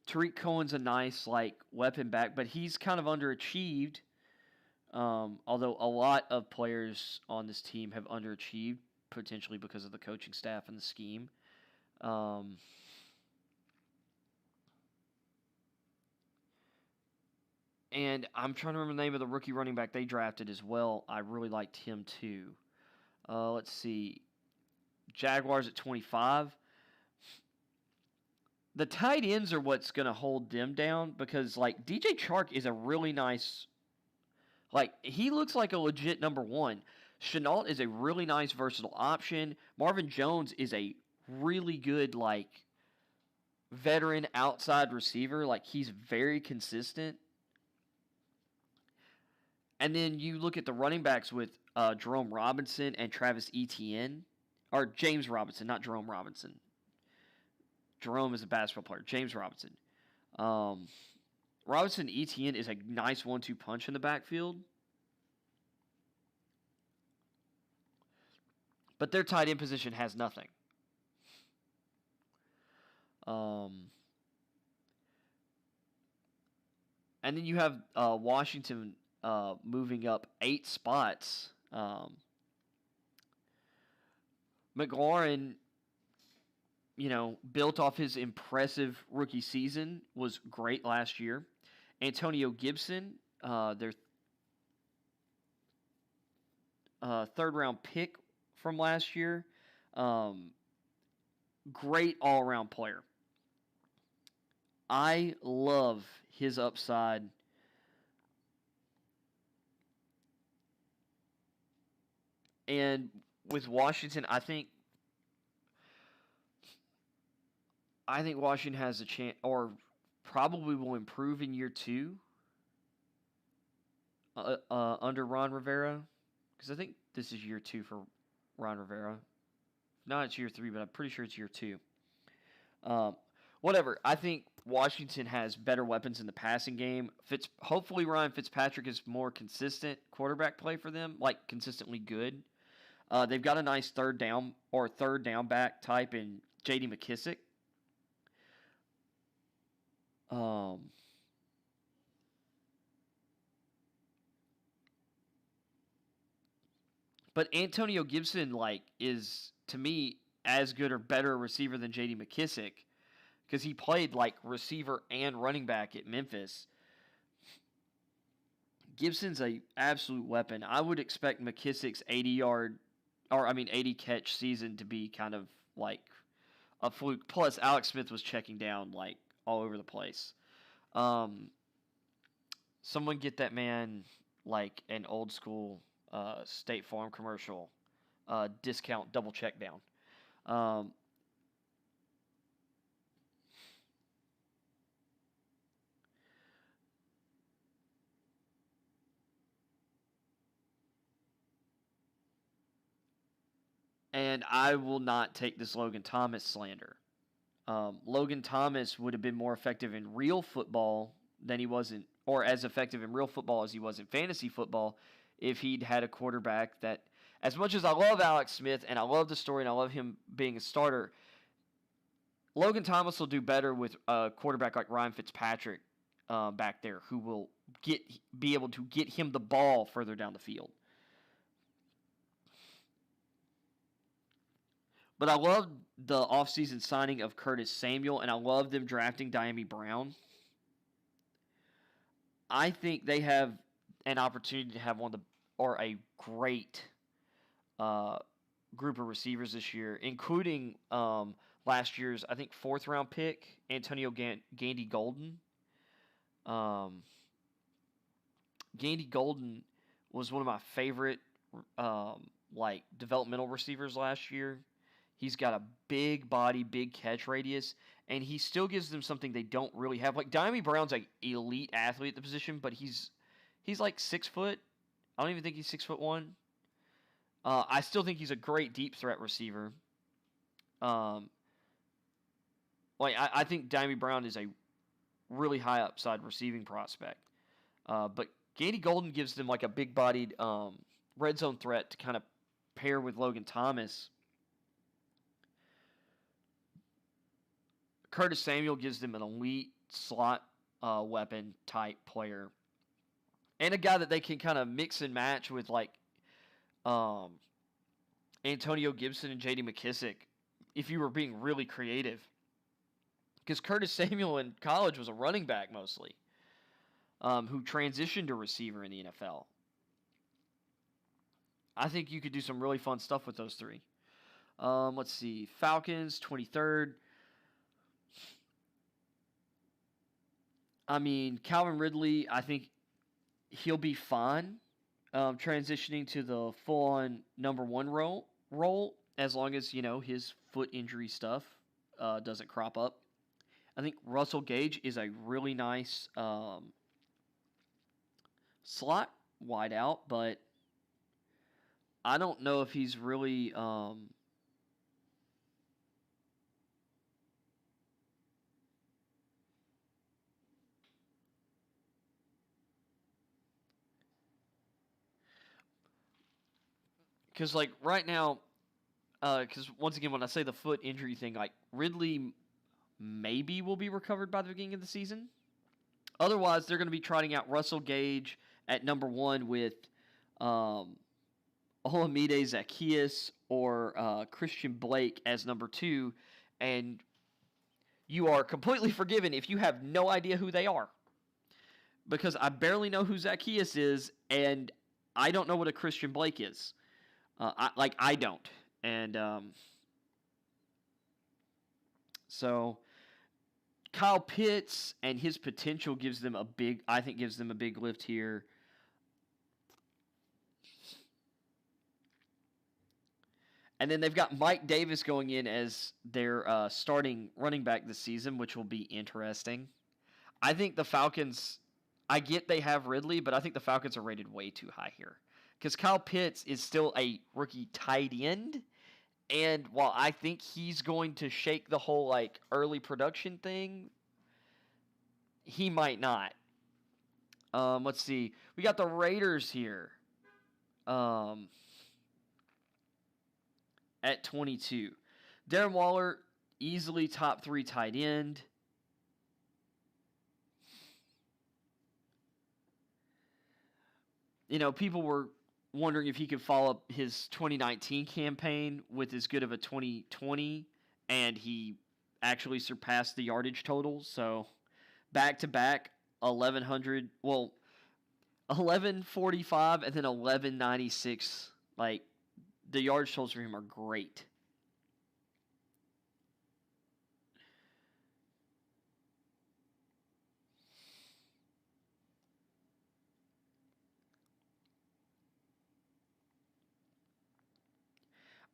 Tariq Cohen's a nice weapon back, but he's kind of underachieved. Although a lot of players on this team have underachieved, potentially because of the coaching staff and the scheme. And I'm trying to remember the name of the rookie running back they drafted as well. I really liked him too. Let's see. Jaguars at 25. The tight ends are what's going to hold them down because, DJ Chark is a really nice. He looks like a legit number one. Chenault is a really nice, versatile option. Marvin Jones is a really good, veteran outside receiver. He's very consistent. And then you look at the running backs with Jerome Robinson and Travis Etienne. Or James Robinson, not Jerome Robinson. Jerome is a basketball player. James Robinson. Robinson Etienne is a nice 1-2 punch in the backfield. But their tight end position has nothing. And then you have Washington moving up 8 spots. McLaurin, built off his impressive rookie season, was great last year. Antonio Gibson, their third-round pick from last year, great all-around player. I love his upside. And with Washington, I think Washington has a chance, or probably will improve in year 2 under Ron Rivera, because I think this is year 2 for Ron Rivera. No, it's year 3, but I'm pretty sure it's year 2. Whatever. I think Washington has better weapons in the passing game. Hopefully Ryan Fitzpatrick is more consistent quarterback play for them, consistently good. They've got a nice third down back type in J.D. McKissick. But Antonio Gibson, is, to me, as good or better a receiver than J.D. McKissick, because he played, receiver and running back at Memphis. Gibson's a absolute weapon. I would expect McKissick's 80 catch season to be kind of a fluke. Plus, Alex Smith was checking down, all over the place. Someone get that man, an old school State Farm commercial, discount double check down. And I will not take this Logan Thomas slander. Logan Thomas would have been more effective in real football than he was in, or as effective in real football as he was in fantasy football, if he'd had a quarterback that, as much as I love Alex Smith and I love the story and I love him being a starter, Logan Thomas will do better with a quarterback like Ryan Fitzpatrick back there, who will be able to get him the ball further down the field. But I love the offseason signing of Curtis Samuel, and I love them drafting Dyami Brown. I think they have an opportunity to have a great group of receivers this year, including last year's, I think, 4th-round pick, Antonio Gandy Golden. Gandy Golden was one of my favorite developmental receivers last year. He's got a big body, big catch radius, and he still gives them something they don't really have. Like, Dyami Brown's like elite athlete at the position, but he's like 6 foot. I don't even think he's 6'1". I still think he's a great deep threat receiver. I think Dyami Brown is a really high upside receiving prospect. But Gandy Golden gives them like a big bodied red zone threat to kind of pair with Logan Thomas. Curtis Samuel gives them an elite slot weapon type player. And a guy that they can kind of mix and match with like Antonio Gibson and J.D. McKissick if you were being really creative. Because Curtis Samuel in college was a running back mostly, who transitioned to receiver in the NFL. I think you could do some really fun stuff with those three. Let's see. Falcons, 23rd. I mean, Calvin Ridley, I think he'll be fine transitioning to the full-on number 1 role as long as, his foot injury stuff doesn't crop up. I think Russell Gage is a really nice slot wideout, but I don't know if he's really because like right now, because once again, when I say the foot injury thing, like Ridley maybe will be recovered by the beginning of the season. Otherwise, they're going to be trotting out Russell Gage at number 1 with Olamide Zaccheaus or Christian Blake as number 2, and you are completely forgiven if you have no idea who they are. Because I barely know who Zaccheaus is, and I don't know what a Christian Blake is. I don't. And so Kyle Pitts and his potential gives them a big lift here. And then they've got Mike Davis going in as their starting running back this season, which will be interesting. I think the Falcons, I get they have Ridley, but I think the Falcons are rated way too high here. Because Kyle Pitts is still a rookie tight end. And while I think he's going to shake the whole like early production thing, he might not. Let's see. We got the Raiders here. At 22. Darren Waller, easily top 3 tight end. People were wondering if he could follow up his 2019 campaign with as good of a 2020, and he actually surpassed the yardage total. So back-to-back 1145 and then 1196. Like, the yardage totals for him are great.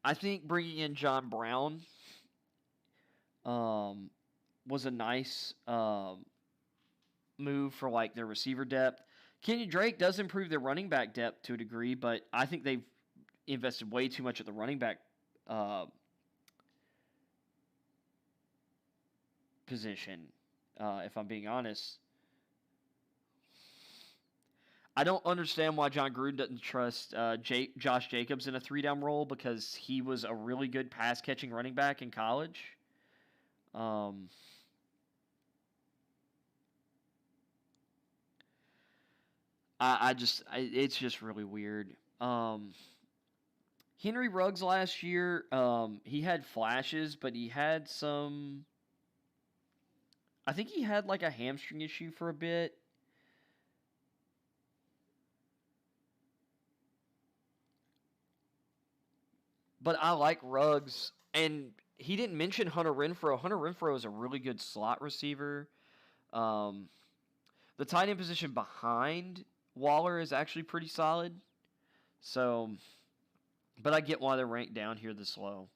I think bringing in John Brown was a nice move for like their receiver depth. Kenyon Drake does improve their running back depth to a degree, but I think they've invested way too much at the running back uh, position, if I'm being honest. I don't understand why John Gruden doesn't trust Josh Jacobs in a 3-down role because he was a really good pass catching running back in college. Um, it's just really weird. Henry Ruggs last year, he had flashes, but he had some. I think he had like a hamstring issue for a bit. But I like Ruggs, and he didn't mention Hunter Renfrow. Hunter Renfrow is a really good slot receiver. Um, the tight end position behind Waller is actually pretty solid. So, but I get why they're ranked down here this low.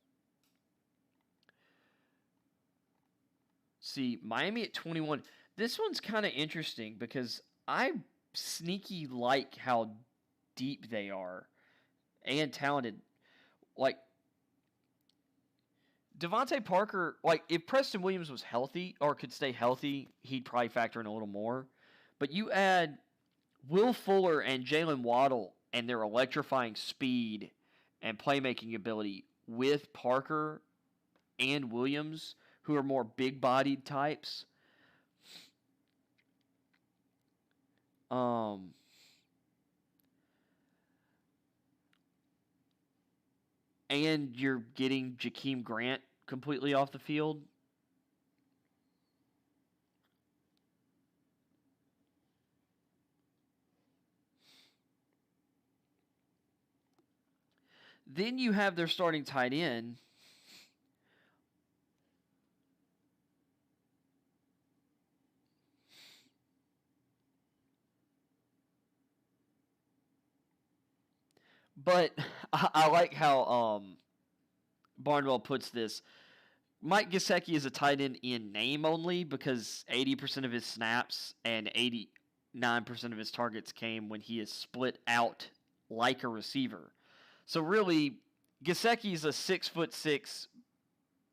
See, Miami at 21. This one's kind of interesting because I sneaky like how deep they are and talented. Like Devontae Parker, like if Preston Williams was healthy or could stay healthy, he'd probably factor in a little more. But you add Will Fuller and Jalen Waddle and their electrifying speed and playmaking ability with Parker and Williams, who are more big-bodied types. And you're getting Jakeem Grant completely off the field. Then you have their starting tight end. But I like how Barnwell puts this. Mike Gesicki is a tight end in name only because 80% of his snaps and 89% of his targets came when he is split out like a receiver. So really, Gesicki is a 6'6",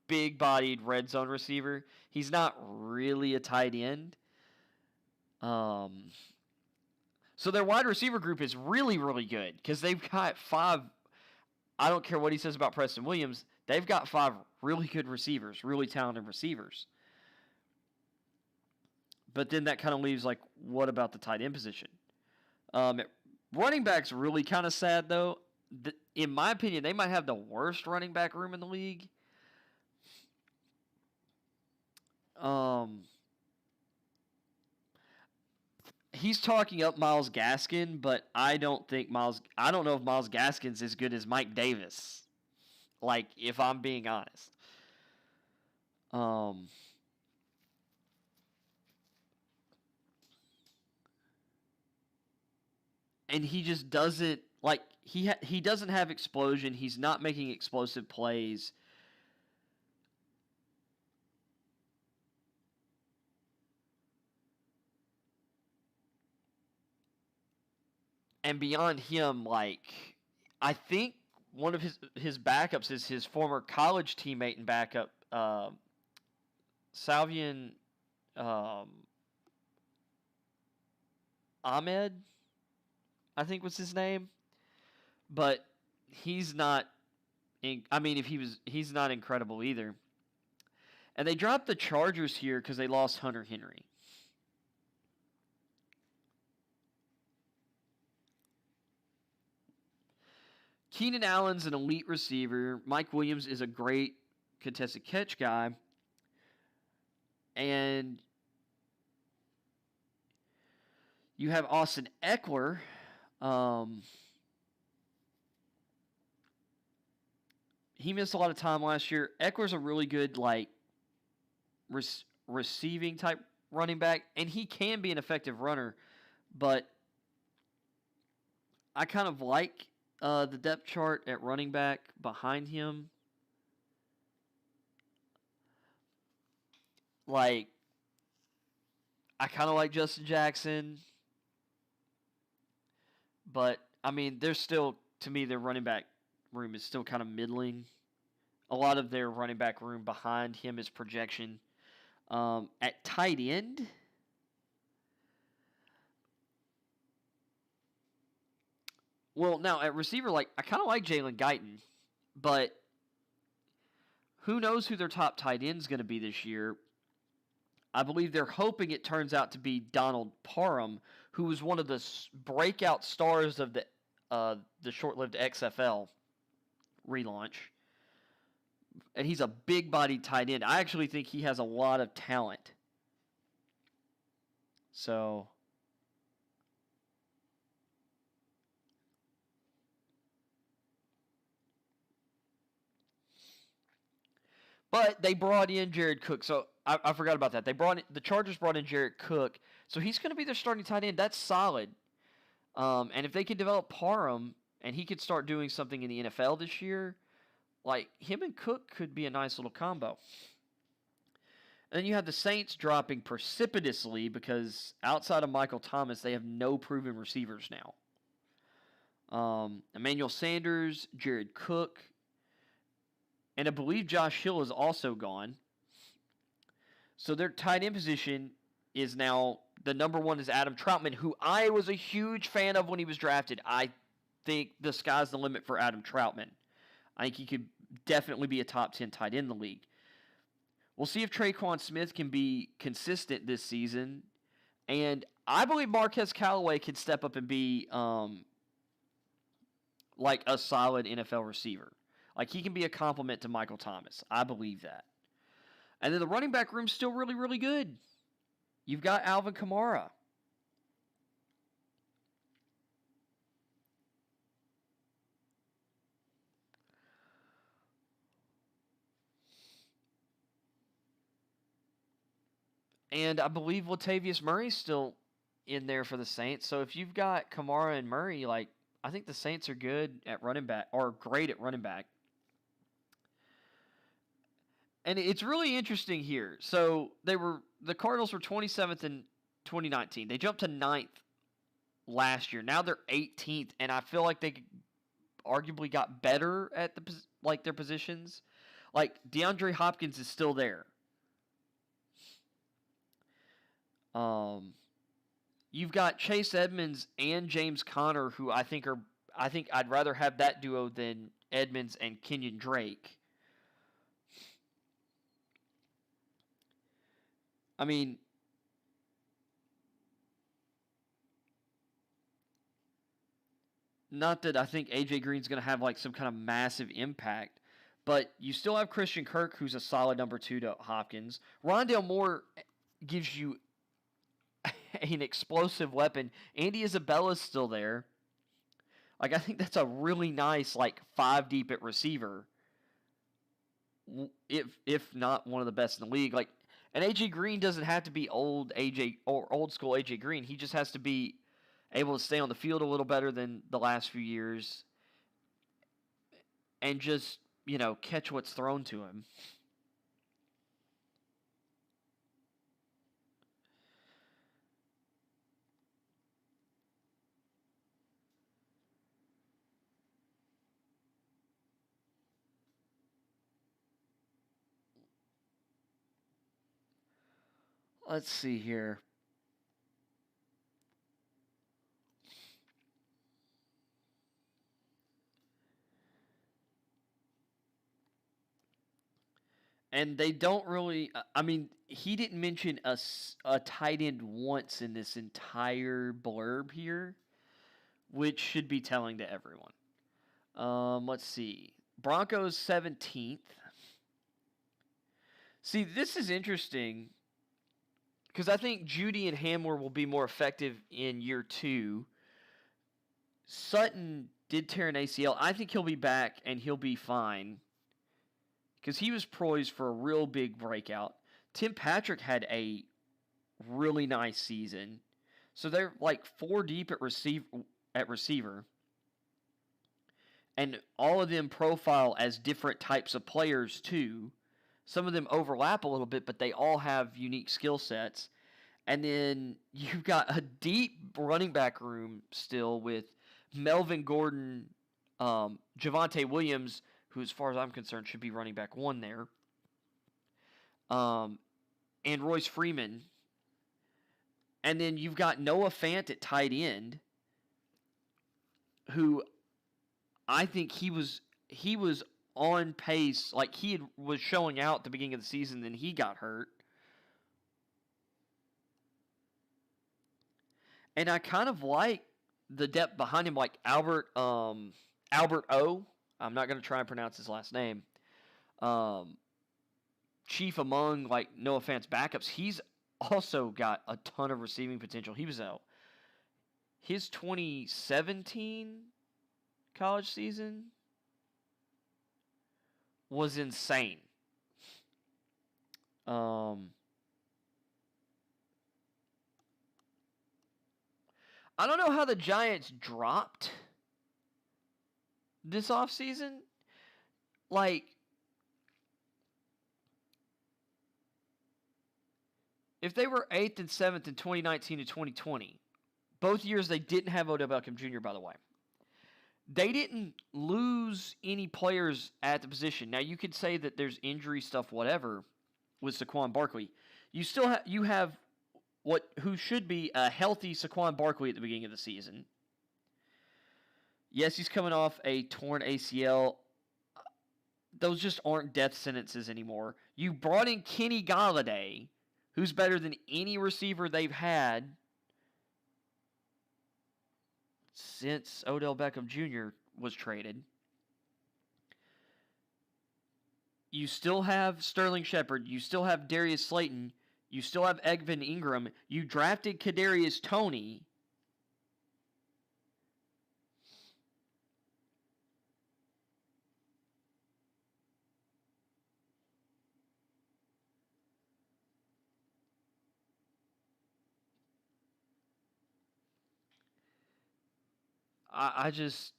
big-bodied red zone receiver. He's not really a tight end. So their wide receiver group is really, really good because they've got 5. I don't care what he says about Preston Williams. They've got 5 really good receivers, really talented receivers. But then that kind of leaves like, what about the tight end position? Running back's really kind of sad though. In my opinion, they might have the worst running back room in the league. He's talking up Myles Gaskin, but I don't know if Myles Gaskin's as good as Mike Davis. Like, if I'm being honest. And he just doesn't like he doesn't have explosion. He's not making explosive plays. And beyond him, like I think one of his backups is his former college teammate and backup, Salvian Ahmed, I think was his name. But he's not. He's not incredible either. And they dropped the Chargers here because they lost Hunter Henry. Keenan Allen's an elite receiver. Mike Williams is a great contested catch guy. And you have Austin Eckler. He missed a lot of time last year. Eckler's a really good receiving type running back, and he can be an effective runner, but I kind of like the depth chart at running back behind him. Like, I kind of like Justin Jackson, but I mean, there's still, to me, their running back room is still kind of middling. a lot of their running back room behind him is projection. At tight end, well, now at receiver, like I kind of like Jalen Guyton, but who knows who their top tight end is going to be this year? I believe they're hoping it turns out to be Donald Parham, who was one of the breakout stars of the short-lived XFL relaunch. And he's a big-bodied tight end. I actually think he has a lot of talent. So, but they brought in Jared Cook. So I forgot about that. The Chargers brought in Jared Cook. So he's going to be their starting tight end. That's solid. And if they can develop Parham and he could start doing something in the NFL this year, like him and Cook could be a nice little combo. And then you have the Saints dropping precipitously because outside of Michael Thomas, they have no proven receivers now. Emmanuel Sanders, Jared Cook, and I believe Josh Hill is also gone. So their tight end position is now, the number one is Adam Troutman, who I was a huge fan of when he was drafted. I think the sky's the limit for Adam Troutman. I think he could definitely be a top 10 tight end in the league. We'll see if Traquan Smith can be consistent this season. And I believe Marquez Callaway can step up and be like a solid NFL receiver. Like he can be a complement to Michael Thomas. I believe that. And then the running back room's still really, really good. You've got Alvin Kamara. And I believe Latavius Murray's still in there for the Saints. So if you've got Kamara and Murray, like I think the Saints are good at running back, or great at running back. And it's really interesting here. So the Cardinals were 27th in 2019. They jumped to 9th last year. Now they're 18th, and I feel like they arguably got better at their positions. Like DeAndre Hopkins is still there. You've got Chase Edmonds and James Conner, who I think I'd rather have that duo than Edmonds and Kenyon Drake. I mean, not that I think AJ Green's going to have like some kind of massive impact, but you still have Christian Kirk, who's a solid number 2 to Hopkins. Rondale Moore gives you an explosive weapon. Andy Isabella's still there. Like I think that's a really nice like 5 deep at receiver. If not one of the best in the league. Like, and AJ Green doesn't have to be old school AJ Green. He just has to be able to stay on the field a little better than the last few years and just, catch what's thrown to him. Let's see here. And they don't really, I mean, he didn't mention a tight end once in this entire blurb here, which should be telling to everyone. Let's see. Broncos 17th. See, this is interesting because I think Judy and Hamler will be more effective in year 2. Sutton did tear an ACL. I think he'll be back and he'll be fine because he was poised for a real big breakout. Tim Patrick had a really nice season. So they're like 4 deep at receiver. And all of them profile as different types of players too. Some of them overlap a little bit, but they all have unique skill sets. And then you've got a deep running back room still with Melvin Gordon, Javonte Williams, who, as far as I'm concerned, should be running back 1 there. And Royce Freeman. And then you've got Noah Fant at tight end, who I think he was on pace. Like, was showing out at the beginning of the season, then he got hurt. And I kind of like the depth behind him, like Albert O. I'm not going to try and pronounce his last name. Chief among, like, Noah Fant's backups. He's also got a ton of receiving potential. He was out. His 2017 college season was insane. I don't know how the Giants dropped this offseason. Like, if they were 8th and 7th in 2019 and 2020, both years they didn't have Odell Beckham Jr., by the way. They didn't lose any players at the position. Now, you could say that there's injury stuff, whatever, with Saquon Barkley. You still have who should be a healthy Saquon Barkley at the beginning of the season. Yes, he's coming off a torn ACL. Those just aren't death sentences anymore. You brought in Kenny Golladay, who's better than any receiver they've had since Odell Beckham Jr. was traded. You still have Sterling Shepard. You still have Darius Slayton. You still have Evan Ingram. You drafted Kadarius Toney. I just...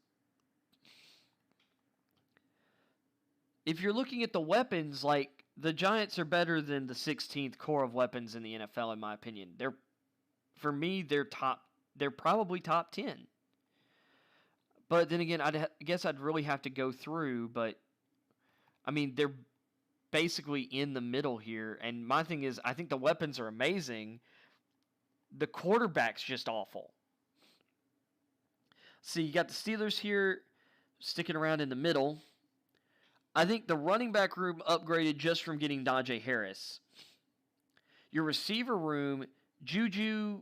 If you're looking at the weapons, like, the Giants are better than the 16th core of weapons in the NFL, in my opinion. For me, they're probably top 10. But then again, I guess I'd really have to go through, but I mean, they're basically in the middle here. And my thing is, I think the weapons are amazing. The quarterback's just awful. See, you got the Steelers here sticking around in the middle. I think the running back room upgraded just from getting Najee Harris. Your receiver room, Juju,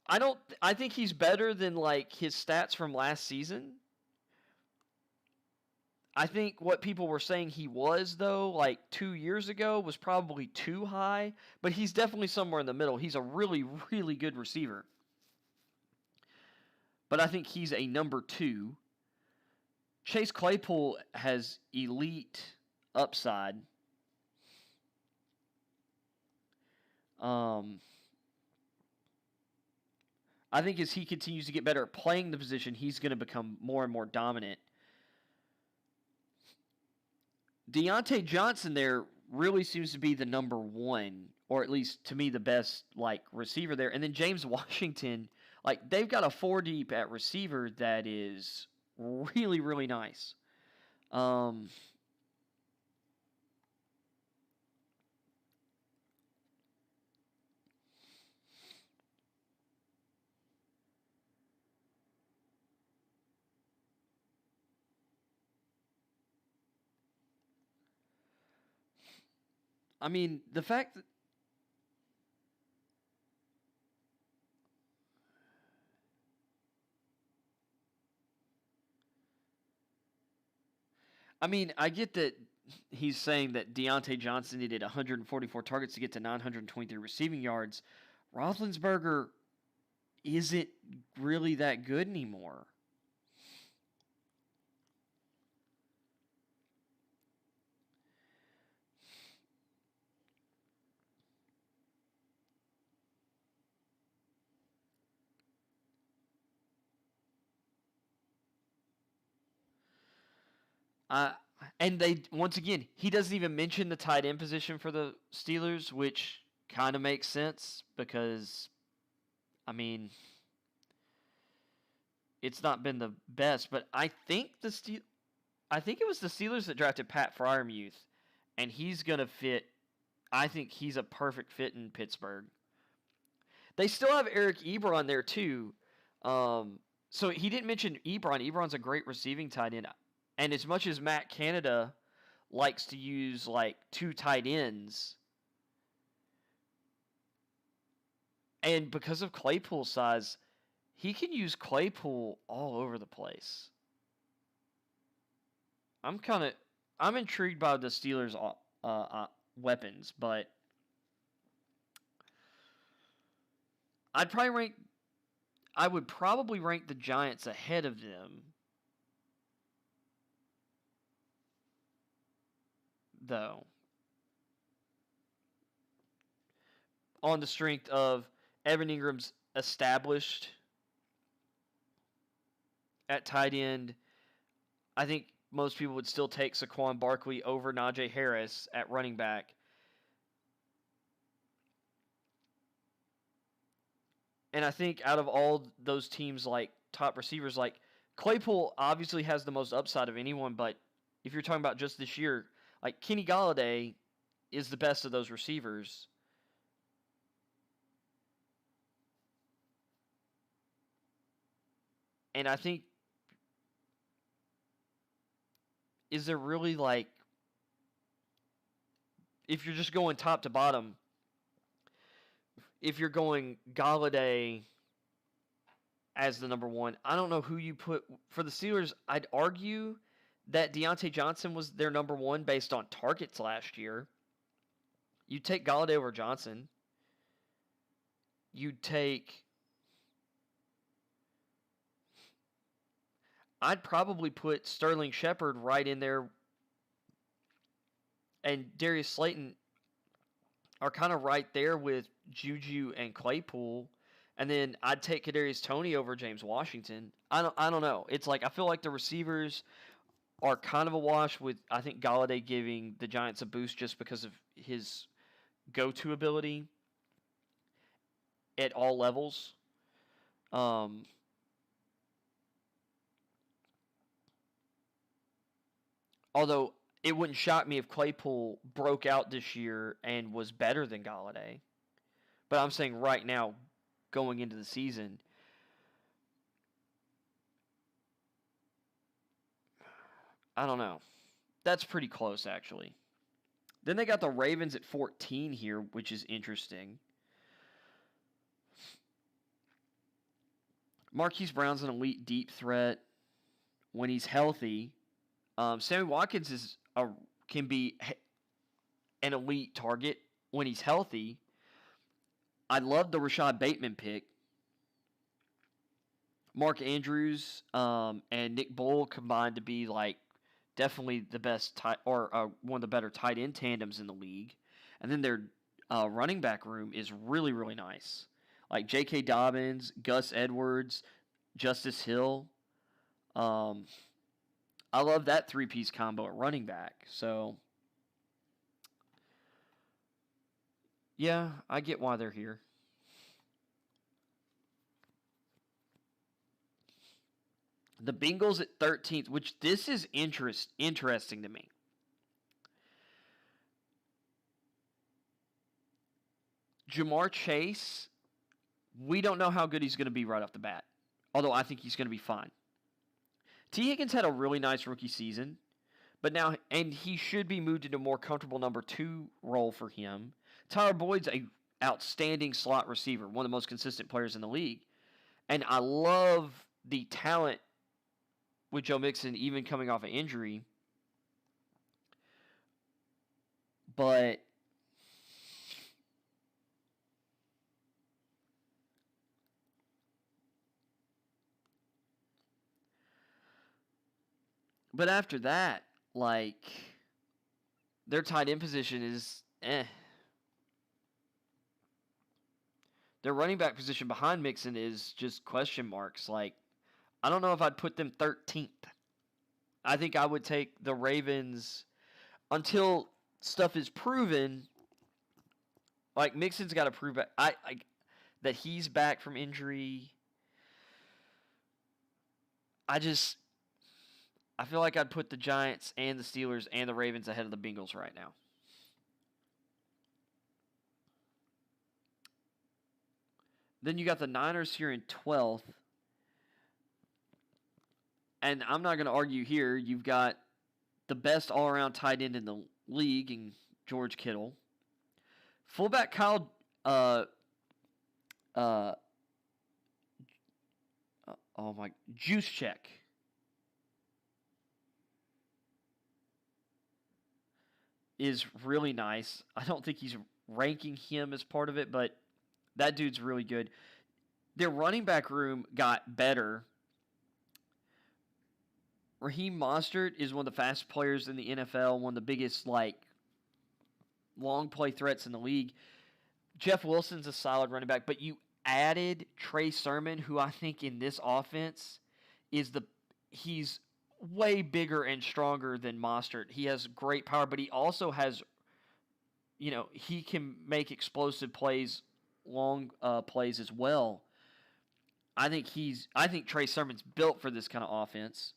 I think he's better than, like, his stats from last season. I think what people were saying he was, though, like 2 years ago, was probably too high, but he's definitely somewhere in the middle. He's a really, really good receiver. But I think he's a number 2. Chase Claypool has elite upside. I think as he continues to get better at playing the position, he's going to become more and more dominant. Deontay Johnson there really seems to be the number 1, or at least to me the best, like, receiver there. And then James Washington, like, they've got a 4 deep at receiver that is really, really nice. I mean, the fact that I get that he's saying that Deontay Johnson needed 144 targets to get to 923 receiving yards. Roethlisberger isn't really that good anymore. And they, once again, he doesn't even mention the tight end position for the Steelers, which kind of makes sense because, I mean, it's not been the best. But I think I think it was the Steelers that drafted Pat Fryermuth, and he's gonna fit. I think he's a perfect fit in Pittsburgh. They still have Eric Ebron there too. So he didn't mention Ebron. Ebron's a great receiving tight end, and as much as Matt Canada likes to use like two tight ends, and because of Claypool's size, he can use Claypool all over the place. I'm intrigued by the Steelers' weapons, but I would probably rank the Giants ahead of them, though, on the strength of Evan Ingram's established at tight end. I think most people would still take Saquon Barkley over Najee Harris at running back. And I think out of all those teams, like top receivers, like Claypool obviously has the most upside of anyone, but if you're talking about just this year, like Kenny Golladay is the best of those receivers. And I think, is there really like, if you're just going top to bottom, if you're going Golladay as the number one, I don't know who you put for the Steelers. I'd argue that Deontay Johnson was their number one based on targets last year. You take Golladay over Johnson. You'd take. I'd probably put Sterling Shepard right in there, and Darius Slayton are kind of right there with Juju and Claypool, and then I'd take Kadarius Toney over James Washington. I don't know. It's like I feel like the receivers are kind of a wash, with I think Golladay giving the Giants a boost just because of his go-to ability at all levels. Although it wouldn't shock me if Claypool broke out this year and was better than Golladay. But I'm saying right now, going into the season, I don't know. That's pretty close, actually. Then they got the Ravens at 14 here, which is interesting. Marquise Brown's an elite deep threat when he's healthy. Sammy Watkins can be an elite target when he's healthy. I love the Rashad Bateman pick. Mark Andrews and Nick Bull combined to be like definitely the best one of the better tight end tandems in the league. And then their running back room is really, really nice. Like J.K. Dobbins, Gus Edwards, Justice Hill. I love that three-piece combo at running back. So, yeah, I get why they're here. The Bengals at 13th, which this is interesting to me. Jamar Chase, we don't know how good he's going to be right off the bat, although I think he's going to be fine. T. Higgins had a really nice rookie season, but now, and he should be moved into a more comfortable number 2 role for him. Tyler Boyd's an outstanding slot receiver, one of the most consistent players in the league. And I love the talent with Joe Mixon, even coming off an injury. But after that, like, their tight end position is Their running back position behind Mixon is just question marks. Like, I don't know if I'd put them 13th. I think I would take the Ravens until stuff is proven. Like, Mixon's got to prove that he's back from injury. I feel like I'd put the Giants and the Steelers and the Ravens ahead of the Bengals right now. Then you got the Niners here in 12th. And I'm not going to argue here. You've got the best all-around tight end in the league in George Kittle. Fullback Kyle Juszczyk. Is really nice. I don't think he's ranking him as part of it, but that dude's really good. Their running back room got better. Raheem Mostert is one of the fastest players in the NFL, one of the biggest long play threats in the league. Jeff Wilson's a solid running back, but you added Trey Sermon, who I think in this offense he's way bigger and stronger than Mostert. He has great power, but he also has, he can make explosive plays, long plays as well. I think Trey Sermon's built for this kind of offense.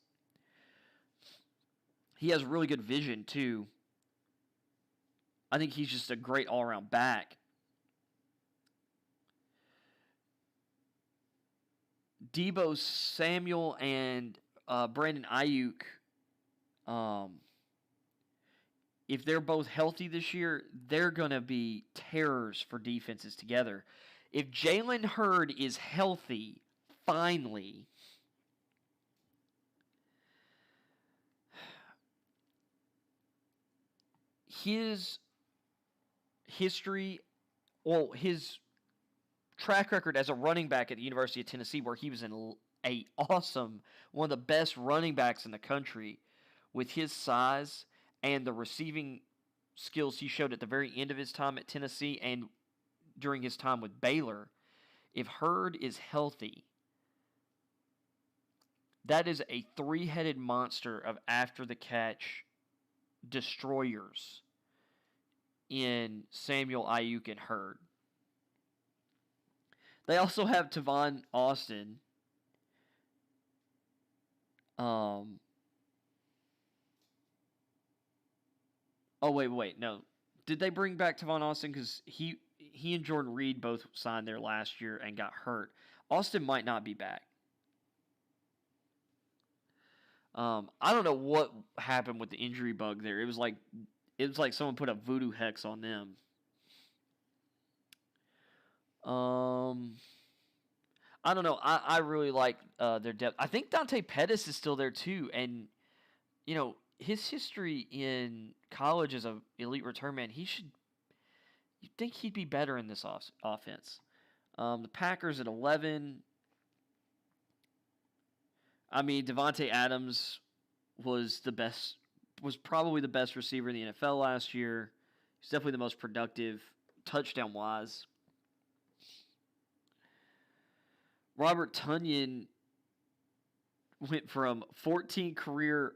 He has really good vision, too. I think he's just a great all-around back. Deebo Samuel and Brandon Ayuk, if they're both healthy this year, they're going to be terrors for defenses together. If Jalen Hurd is healthy, finally, his history, his track record as a running back at the University of Tennessee, where he was one of the best running backs in the country, with his size and the receiving skills he showed at the very end of his time at Tennessee and during his time with Baylor. If Hurd is healthy, that is a three-headed monster of after-the-catch destroyers in Samuel, Ayuk, and Hurd. They also have Tavon Austin. Wait, no. Did they bring back Tavon Austin? Because he and Jordan Reed both signed there last year and got hurt. Austin might not be back. I don't know what happened with the injury bug there. It was like someone put a voodoo hex on them. I don't know. I really like their depth. I think Dante Pettis is still there too, and his history in college as an elite return man, you'd think he'd be better in this offense. The Packers at 11. I mean, Devontae Adams was probably the best receiver in the NFL last year. He's definitely the most productive touchdown-wise. Robert Tonyan went from 14 career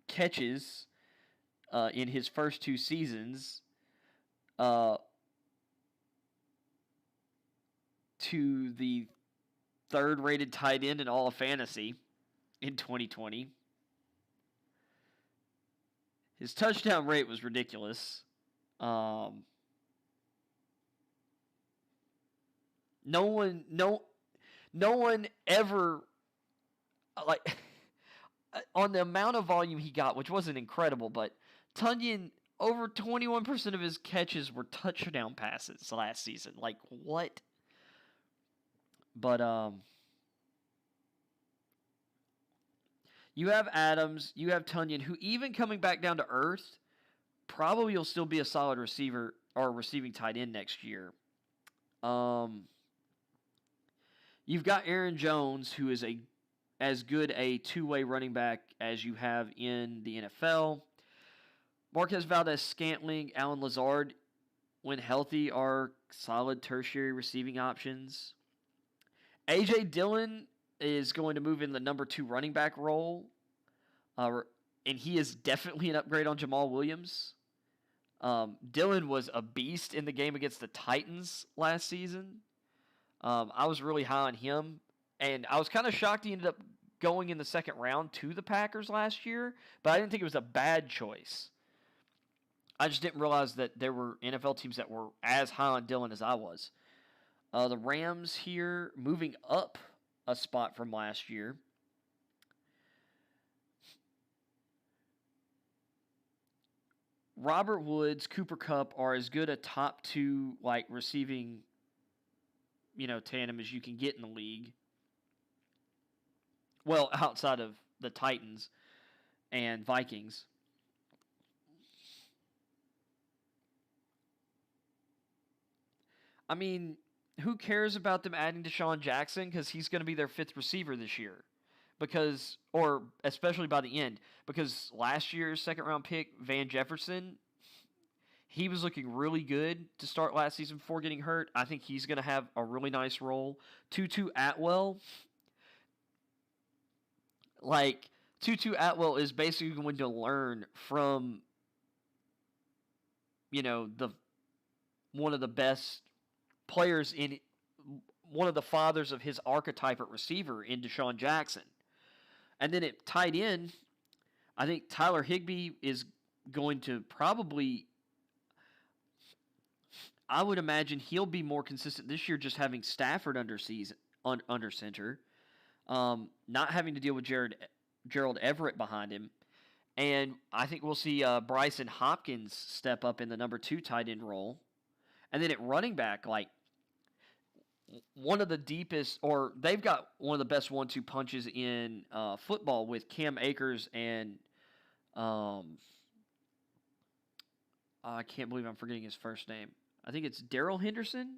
catches in his first two seasons to the third-rated tight end in all of fantasy in 2020. His touchdown rate was ridiculous. No one ever, on the amount of volume he got, which wasn't incredible, but Tonyan, over 21% of his catches were touchdown passes last season. Like, what? But, you have Adams, you have Tonyan, who even coming back down to earth, probably will still be a solid receiver or receiving tight end next year. You've got Aaron Jones, who is as good a two-way running back as you have in the NFL. Marquez Valdez-Scantling, Allen Lazard, when healthy, are solid tertiary receiving options. A.J. Dillon is going to move in the number 2 running back role, and he is definitely an upgrade on Jamal Williams. Dillon was a beast in the game against the Titans last season. I was really high on him, and I was kind of shocked he ended up going in the second round to the Packers last year, but I didn't think it was a bad choice. I just didn't realize that there were NFL teams that were as high on Dillon as I was. The Rams here moving up a spot from last year. Robert Woods, Cooper Kupp are as good a top two like receiving, tandem as you can get in the league. Well, outside of the Titans and Vikings. I mean, who cares about them adding Deshaun Jackson because he's going to be their fifth receiver this year? Or especially by the end, because last year's second round pick, Van Jefferson, he was looking really good to start last season before getting hurt. I think he's going to have a really nice role. Tutu Atwell, Tutu Atwell is basically going to learn from, the one of the best players in one of the fathers of his archetype at receiver in Deshaun Jackson. And then at tight end, I think Tyler Higbee is going to probably, I would imagine he'll be more consistent this year just having Stafford under center, not having to deal with Gerald Everett behind him. And I think we'll see Bryson Hopkins step up in the number 2 tight end role. And then at running back, one of the deepest, or they've got one of the best 1-2 punches in football with Cam Akers and I can't believe I'm forgetting his first name. I think it's Darrell Henderson.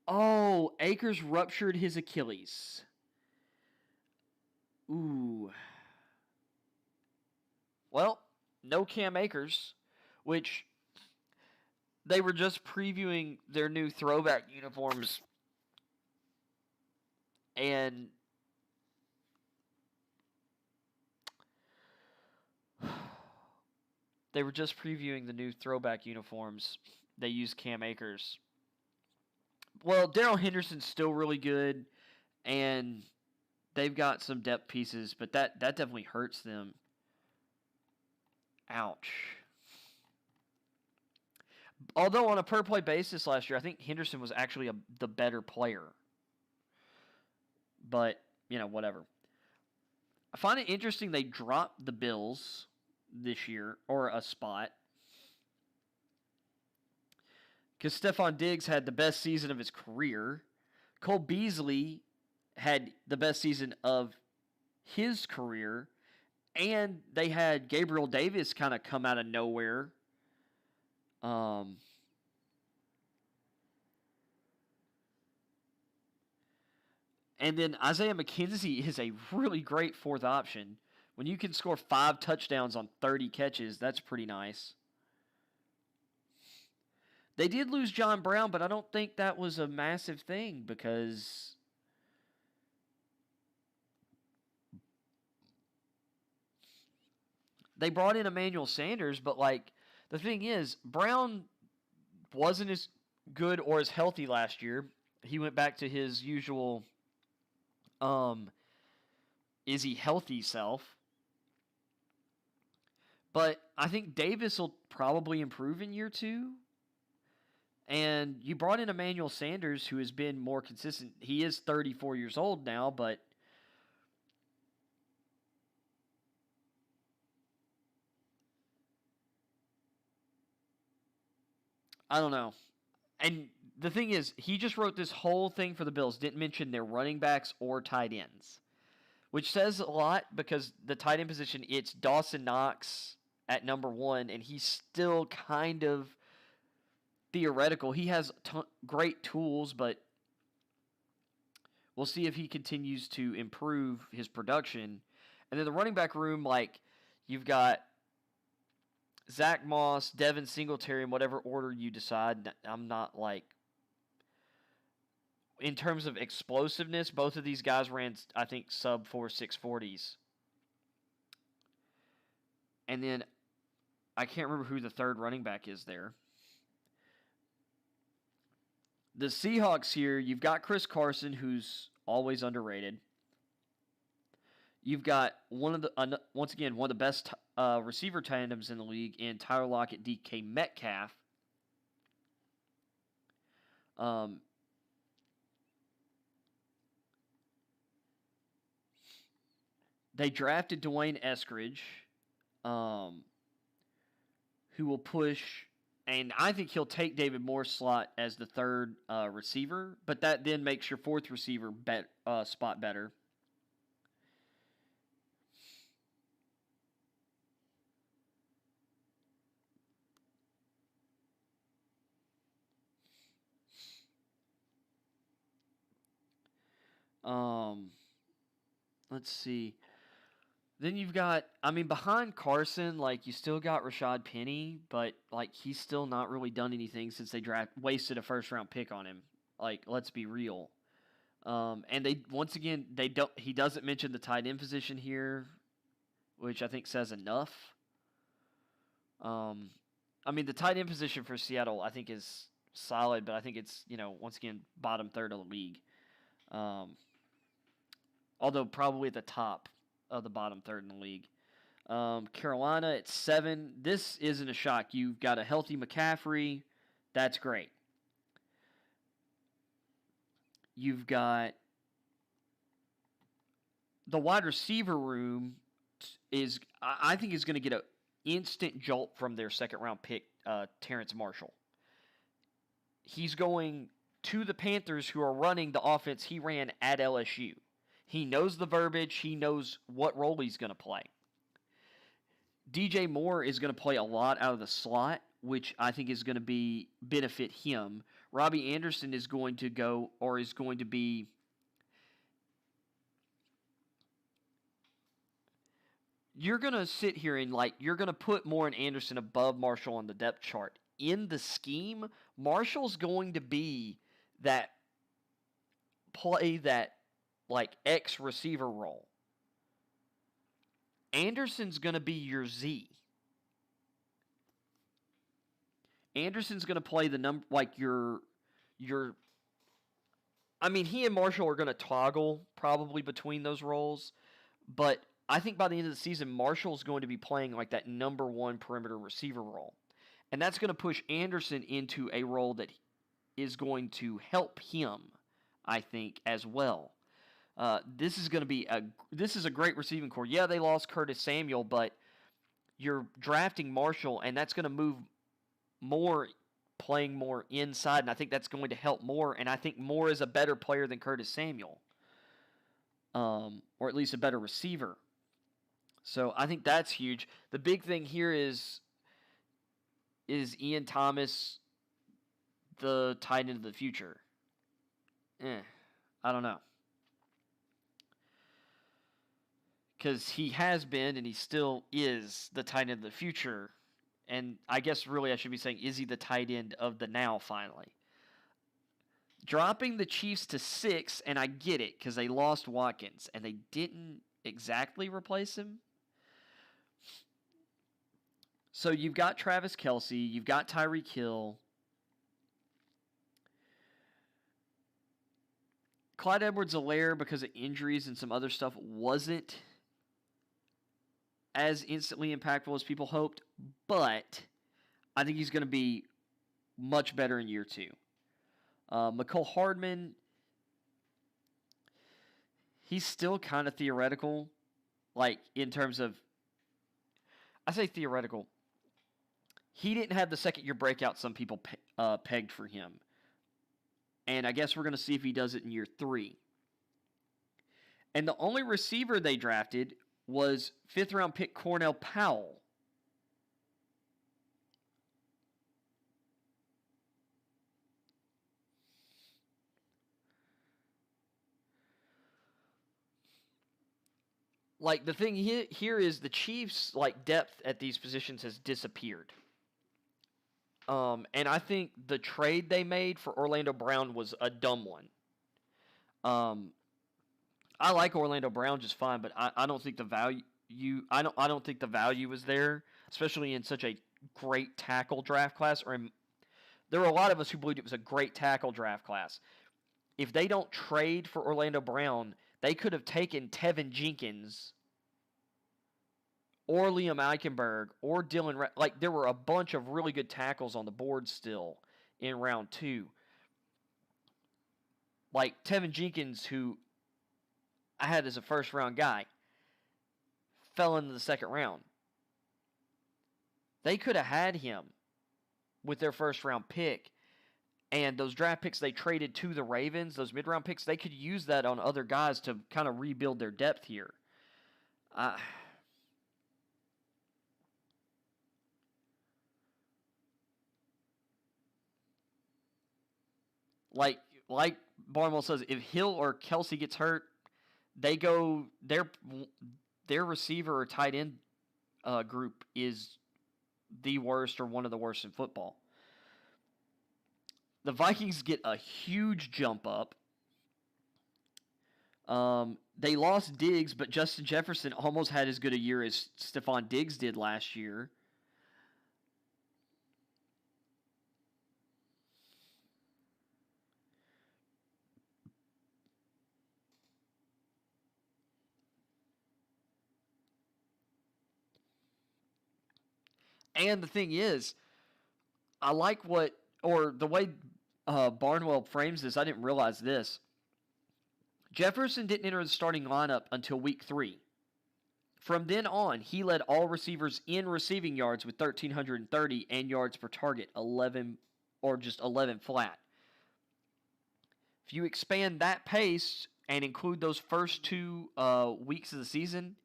Oh, Akers ruptured his Achilles. Ooh. Well, no Cam Akers, which they were just previewing their new throwback uniforms, and they used Cam Akers. Well, Darrell Henderson's still really good, and they've got some depth pieces, but that definitely hurts them. Ouch. Although on a per-play basis last year, I think Henderson was actually the better player. But, whatever. I find it interesting they dropped the Bills this year, or a spot. Because Stephon Diggs had the best season of his career. Cole Beasley had the best season of his career. And they had Gabriel Davis kind of come out of nowhere. And then Isaiah McKenzie is a really great fourth option. When you can score 5 touchdowns on 30 catches, that's pretty nice. They did lose John Brown, but I don't think that was a massive thing because they brought in Emmanuel Sanders, but the thing is, Brown wasn't as good or as healthy last year. He went back to his usual is he healthy self. But I think Davis will probably improve in year 2. And you brought in Emmanuel Sanders, who has been more consistent. He is 34 years old now, but I don't know. And the thing is, he just wrote this whole thing for the Bills, didn't mention their running backs or tight ends, which says a lot because the tight end position, it's Dawson Knox at number 1, and he's still kind of theoretical. He has great tools, but we'll see if he continues to improve his production. And then the running back room, you've got Zach Moss, Devin Singletary, in whatever order you decide. I'm not in terms of explosiveness, both of these guys ran, I think, sub 4.640s. And then I can't remember who the third running back is there. The Seahawks here, you've got Chris Carson, who's always underrated. You've got once again one of the best receiver tandems in the league in Tyler Lockett, DK Metcalf. They drafted Dwayne Eskridge, who will push, and I think he'll take David Moore's slot as the third receiver, but that then makes your fourth receiver spot better. Let's see. Then you've got, behind Carson, like, you still got Rashad Penny, but, like, he's still not really done anything since they wasted a first-round pick on him. Like, let's be real. And he doesn't mention the tight end position here, which I think says enough. The tight end position for Seattle, I think, is solid, but I think it's, once again, bottom third of the league. Although probably at the top of the bottom third in the league. Carolina at 7. This isn't a shock. You've got a healthy McCaffrey. That's great. You've got the wide receiver room I think is going to get an instant jolt from their second-round pick, Terrence Marshall. He's going to the Panthers, who are running the offense he ran at LSU. He knows the verbiage. He knows what role he's going to play. DJ Moore is going to play a lot out of the slot, which I think is going to benefit him. Robbie Anderson is going to be you're going to sit here and, like, you're going to put Moore and Anderson above Marshall on the depth chart. In the scheme, Marshall's going to be that like, X receiver role. Anderson's going to be your Z. Anderson's going to play the number, like, he and Marshall are going to toggle probably between those roles, but I think by the end of the season, Marshall's going to be playing like that number one perimeter receiver role. And that's going to push Anderson into a role that is going to help him, I think, as well. This is a great receiving core. Yeah, they lost Curtis Samuel, but you're drafting Marshall, and that's going to move Moore playing more inside, and I think that's going to help Moore, and I think Moore is a better player than Curtis Samuel, or at least a better receiver. So I think that's huge. The big thing here is Ian Thomas the tight end of the future? I don't know. Because he has been and he still is the tight end of the future. And I guess really I should be saying, is he the tight end of the now finally? Dropping the Chiefs to 6, and I get it because they lost Watkins and they didn't exactly replace him. So you've got Travis Kelce, you've got Tyreek Hill. Clyde Edwards-Helaire, because of injuries and some other stuff, wasn't as instantly impactful as people hoped, but I think he's going to be much better in year 2. Mecole Hardman, he's still kind of theoretical, like in terms of, I say theoretical. He didn't have the second-year breakout some people pegged for him. And I guess we're going to see if he does it in year 3. And the only receiver they drafted was 5th-round pick Cornell Powell. Like, the thing here is the Chiefs' like depth at these positions has disappeared. And I think the trade they made for Orlando Brown was a dumb one. I like Orlando Brown just fine, but I don't think the value I don't think the value was there, especially in such a great tackle draft class, or There were a lot of us who believed it was a great tackle draft class. If they don't trade for Orlando Brown, they could have taken Tevin Jenkins or Liam Eichenberg or Dylan. Like, there were a bunch of really good tackles on the board still in round 2. Like Tevin Jenkins, who I had as a first-round guy, fell into the second round. They could have had him with their first-round pick, and those draft picks they traded to the Ravens, those mid-round picks, they could use that on other guys to kind of rebuild their depth here. Like Barnwell says, if Hill or Kelsey gets hurt, they go their receiver or tight end group is the worst or one of the worst in football. The Vikings get a huge jump up. They lost Diggs, but Justin Jefferson almost had as good a year as Stephon Diggs did last year. And the thing is, I like the way Barnwell frames this. I didn't realize this. Jefferson didn't enter the starting lineup until week 3. From then on, he led all receivers in receiving yards with 1,330 and yards per target, 11 or just 11 flat. If you expand that pace and include those first 2 weeks of the season,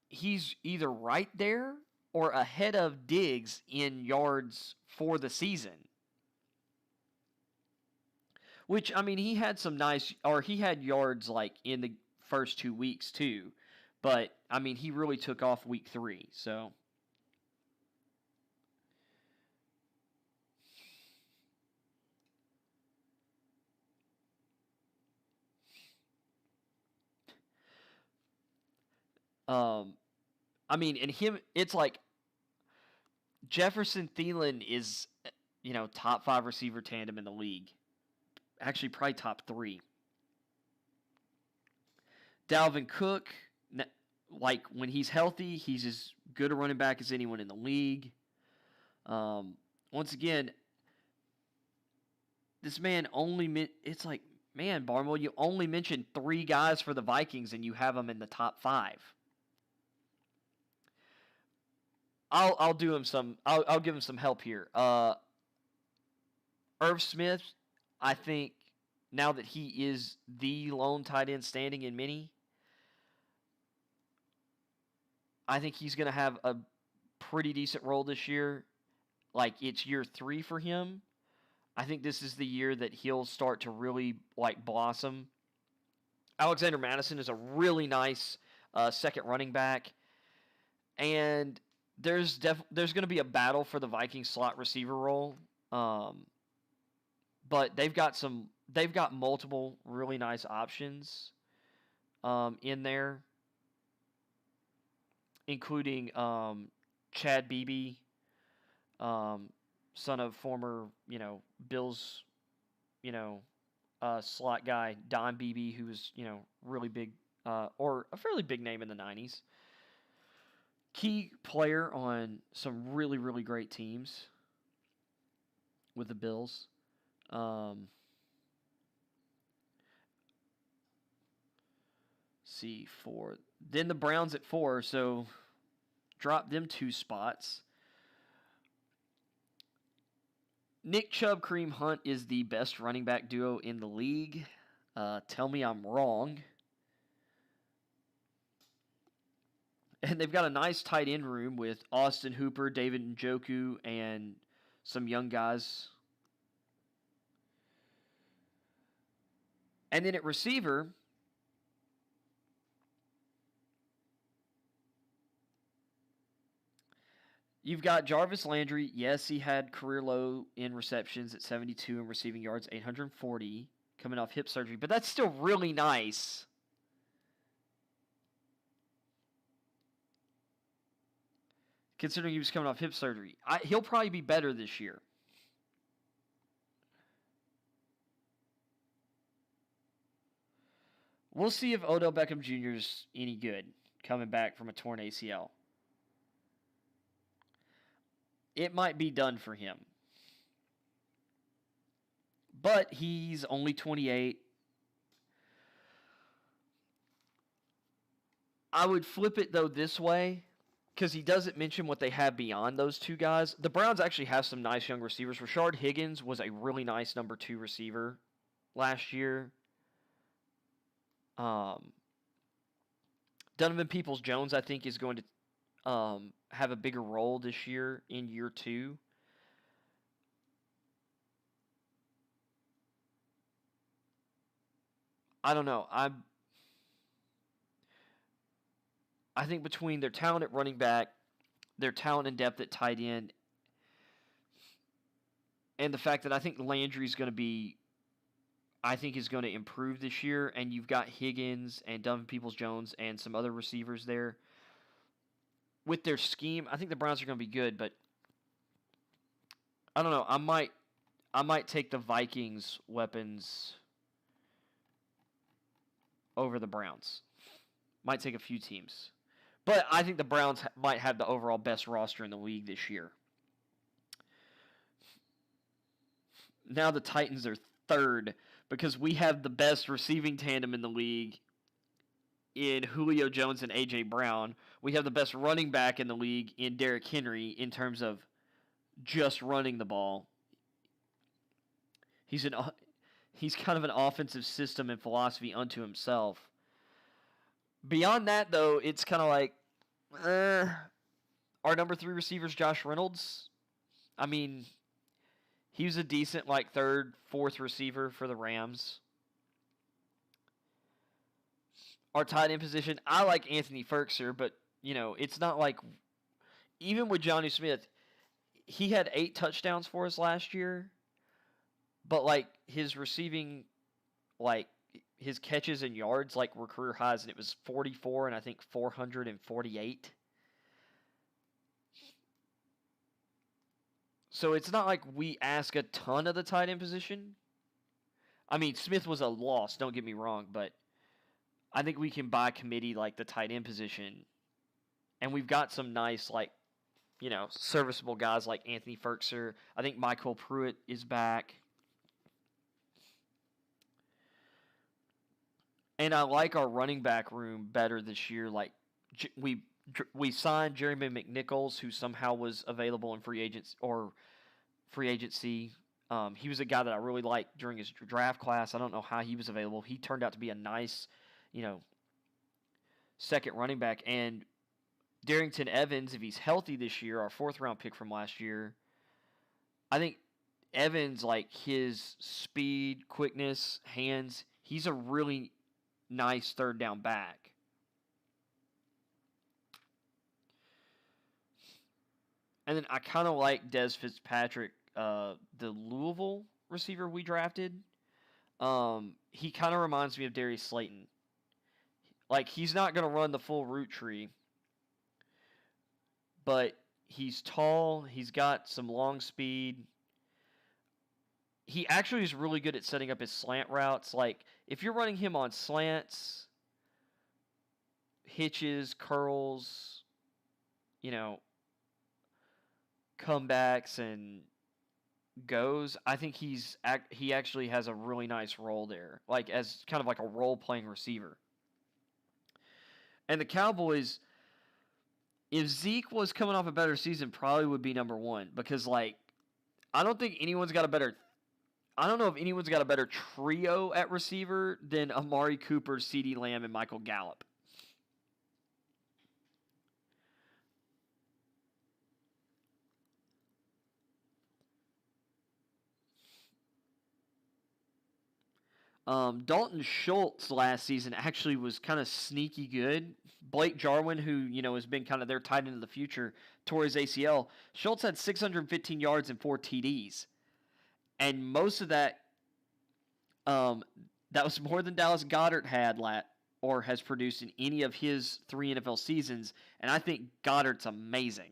he's either right there or ahead of Diggs in yards for the season. Which, I mean, he had yards like in the first 2 weeks too. But, I mean, he really took off week 3, so. I mean, and him, it's like Jefferson Thielen is, top 5 receiver tandem in the league. Actually, probably top 3. Dalvin Cook, like when he's healthy, he's as good a running back as anyone in the league. Once again, this man it's like, man, Barnwell, you only mentioned 3 guys for the Vikings and you have them in the top 5. I'll do him some. I'll give him some help here. Irv Smith, I think now that he is the lone tight end standing in many, I think he's going to have a pretty decent role this year. Like, it's year 3 for him. I think this is the year that he'll start to really blossom. Alexander Madison is a really nice second running back, and there's going to be a battle for the Vikings slot receiver role. But they've got multiple really nice options in there, including Chad Beebe, son of former, Bills, slot guy, Don Beebe, who was, really big, or a fairly big name in the 90s. Key player on some really, really great teams with the Bills. See, 4. Then the Browns at 4, so drop them 2 spots. Nick Chubb, Kareem Hunt is the best running back duo in the league. Tell me I'm wrong. And they've got a nice tight end room with Austin Hooper, David Njoku, and some young guys. And then at receiver, you've got Jarvis Landry. Yes, he had career low in receptions at 72 and receiving yards, 840, coming off hip surgery. But that's still really nice. considering he was coming off hip surgery. He'll probably be better this year. We'll see if Odell Beckham Jr. is any good coming back from a torn ACL. It might be done for him. But he's only 28. I would flip it, though, this way, because he doesn't mention what they have beyond those two guys. The Browns actually have some nice young receivers. Rashard Higgins was a really nice number 2 receiver last year. Donovan Peoples-Jones, I think, is going to have a bigger role this year in year 2. I don't know. I think between their talent at running back, their talent and depth at tight end, and the fact that I think Landry's going to be, I think is going to improve this year, and you've got Higgins and Donovan Peoples-Jones and some other receivers there. With their scheme, I think the Browns are going to be good, but I don't know. I might take the Vikings weapons over the Browns. Might take a few teams. But I think the Browns might have the overall best roster in the league this year. Now the Titans are third because we have the best receiving tandem in the league in Julio Jones and A.J. Brown. We have the best running back in the league in Derrick Henry in terms of just running the ball. He's kind of an offensive system and philosophy unto himself. Beyond that, though, it's kind of like, our number 3 receiver is Josh Reynolds. I mean, he was a decent, like, 3rd, 4th receiver for the Rams. Our tight end position, I like Anthony Firkser, but, it's not like, even with Johnny Smith, he had 8 touchdowns for us last year, but, like, his receiving, like, his catches and yards were career highs, and it was 44 and I think 448. So it's not like we ask a ton of the tight end position. I mean, Smith was a loss, don't get me wrong, but I think we can buy committee the tight end position. And we've got some nice, serviceable guys like Anthony Firkser. I think Michael Pruitt is back. And I like our running back room better this year. We signed Jeremy McNichols, who somehow was available in free agency. He was a guy that I really liked during his draft class. I don't know how he was available. He turned out to be a nice, second running back. And Darrington Evans, if he's healthy this year, our 4th-round pick from last year, I think Evans, his speed, quickness, hands, he's a really nice 3rd down back. And then I kind of like Des Fitzpatrick, the Louisville receiver we drafted. He kind of reminds me of Darius Slayton. He's not going to run the full route tree, but he's tall. He's got some long speed. He actually is really good at setting up his slant routes. If you're running him on slants, hitches, curls, comebacks, and goes, I think he actually has a really nice role there, as kind of like a role-playing receiver. And the Cowboys, if Zeke was coming off a better season, probably would be number 1 because, I don't know if anyone's got a better trio at receiver than Amari Cooper, CeeDee Lamb, and Michael Gallup. Dalton Schultz last season actually was kind of sneaky good. Blake Jarwin, who, has been kind of their tight end of the future, tore his ACL. Schultz had 615 yards and 4 TDs. And most of that, that was more than Dallas Goedert had has produced in any of his 3 NFL seasons. And I think Goddard's amazing.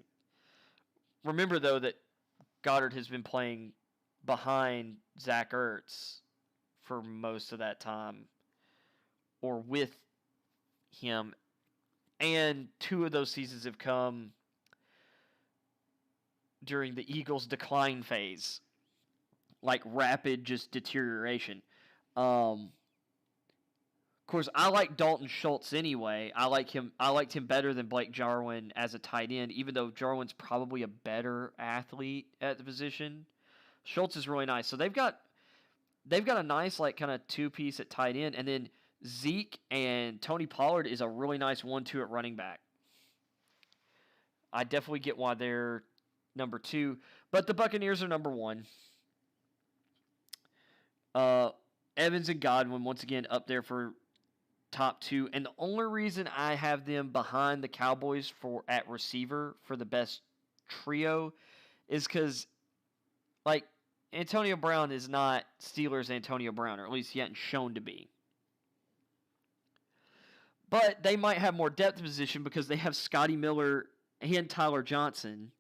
remember, though, that Goddard has been playing behind Zach Ertz for most of that time, or with him, and 2 of those seasons have come during the Eagles' decline phase, like rapid just deterioration. Of course, I like Dalton Schultz anyway. I liked him better than Blake Jarwin as a tight end, even though Jarwin's probably a better athlete at the position. Schultz is really nice. So they've got a nice like kind of 2-piece at tight end, and then Zeke and Tony Pollard is a really nice 1-2 at running back. I definitely get why they're number 2, but the Buccaneers are number 1. Evans and Godwin once again up there for top 2, and the only reason I have them behind the Cowboys at receiver for the best trio is because, like, Antonio Brown is not Steelers' Antonio Brown, or at least he hadn't shown to be. But they might have more depth position because they have Scotty Miller and Tyler Johnson.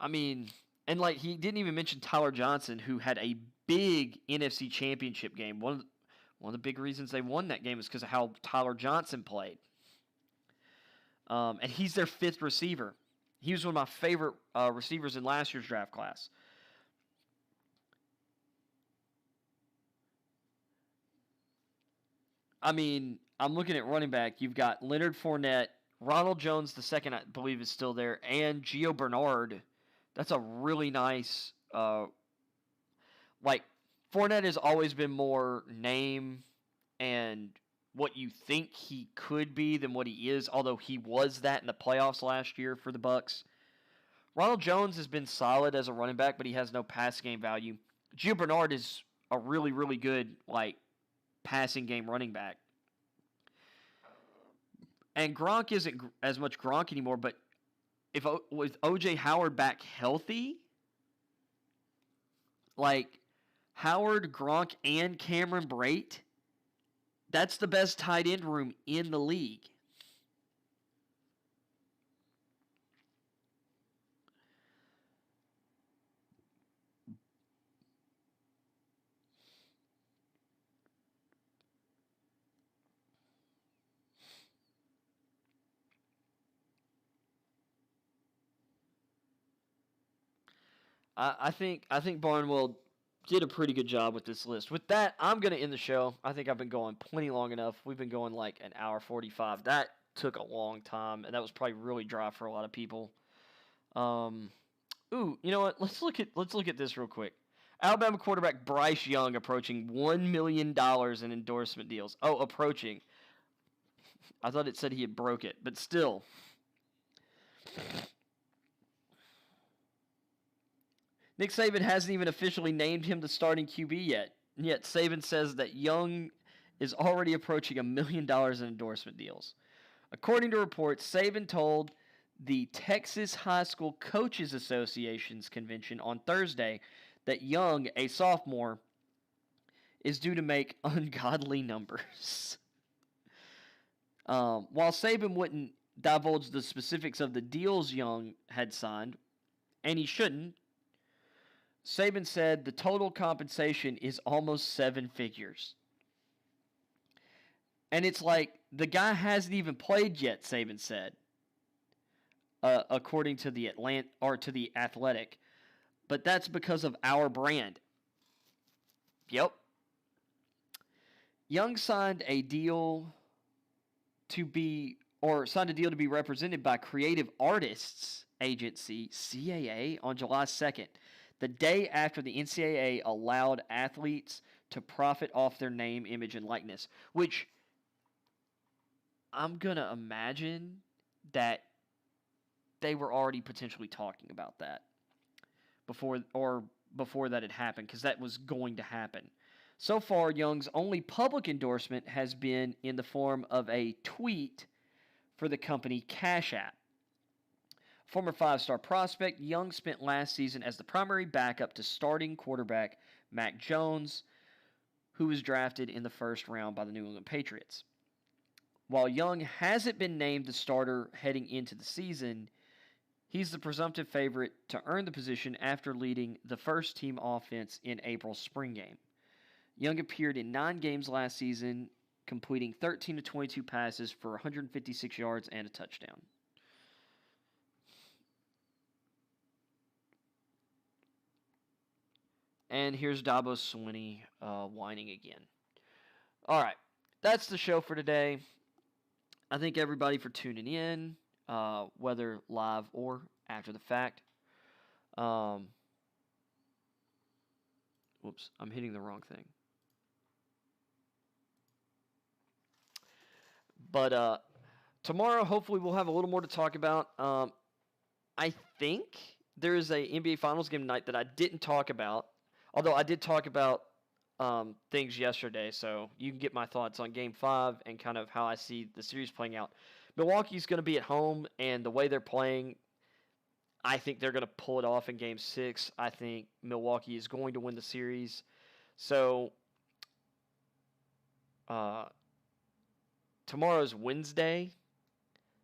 I mean, and like he didn't even mention Tyler Johnson, who had a big NFC Championship game. One of the big reasons they won that game is because of how Tyler Johnson played. And he's their 5th receiver. He was one of my favorite receivers in last year's draft class. I mean, I'm looking at running back. You've got Leonard Fournette, Ronald Jones the second, I believe, is still there, and Gio Bernard. That's a really nice, like, Fournette has always been more name and what you think he could be than what he is, although he was that in the playoffs last year for the Bucs. Ronald Jones has been solid as a running back, but he has no pass game value. Gio Bernard is a really, really good, like, passing game running back. And Gronk isn't as much Gronk anymore, but with O.J. Howard back healthy, like Howard, Gronk, and Cameron Brate, that's the best tight end room in the league. I think Barnwell did a pretty good job with this list. With that, I'm going to end the show. I think I've been going plenty long enough. We've been going like an hour 45. That took a long time, and that was probably really dry for a lot of people. Ooh, you know what? Let's look at this real quick. Alabama quarterback Bryce Young approaching $1 million in endorsement deals. Oh, approaching. I thought it said he had broke it, but still. Nick Saban hasn't even officially named him the starting QB yet. And yet Saban says that Young is already approaching $1 million in endorsement deals. According to reports, Saban told the Texas High School Coaches Association's convention on Thursday that Young, a sophomore, is due to make ungodly numbers. While Saban wouldn't divulge the specifics of the deals Young had signed, and he shouldn't, Saban said the total compensation is almost 7 figures. And it's like, the guy hasn't even played yet, Saban said, according to the Athletic. But that's because of our brand. Yep. Young signed a deal to be represented by Creative Artists Agency, CAA, on July 2nd, the day after the NCAA allowed athletes to profit off their name, image, and likeness, which I'm going to imagine that they were already potentially talking about that before that had happened, because that was going to happen. So far, Young's only public endorsement has been in the form of a tweet for the company Cash App. Former five-star prospect, Young spent last season as the primary backup to starting quarterback Mac Jones, who was drafted in the first round by the New England Patriots. While Young hasn't been named the starter heading into the season, he's the presumptive favorite to earn the position after leading the first-team offense in April's spring game. Young appeared in 9 games last season, completing 13 to 22 passes for 156 yards and a touchdown. And here's Dabo Swinney whining again. All right, that's the show for today. I thank everybody for tuning in, whether live or after the fact. Whoops, I'm hitting the wrong thing. But tomorrow, hopefully, we'll have a little more to talk about. I think there is a NBA Finals game tonight that I didn't talk about, although I did talk about things yesterday, so you can get my thoughts on Game 5 and kind of how I see the series playing out. Milwaukee's going to be at home, and the way they're playing, I think they're going to pull it off in Game 6. I think Milwaukee is going to win the series. So tomorrow's Wednesday,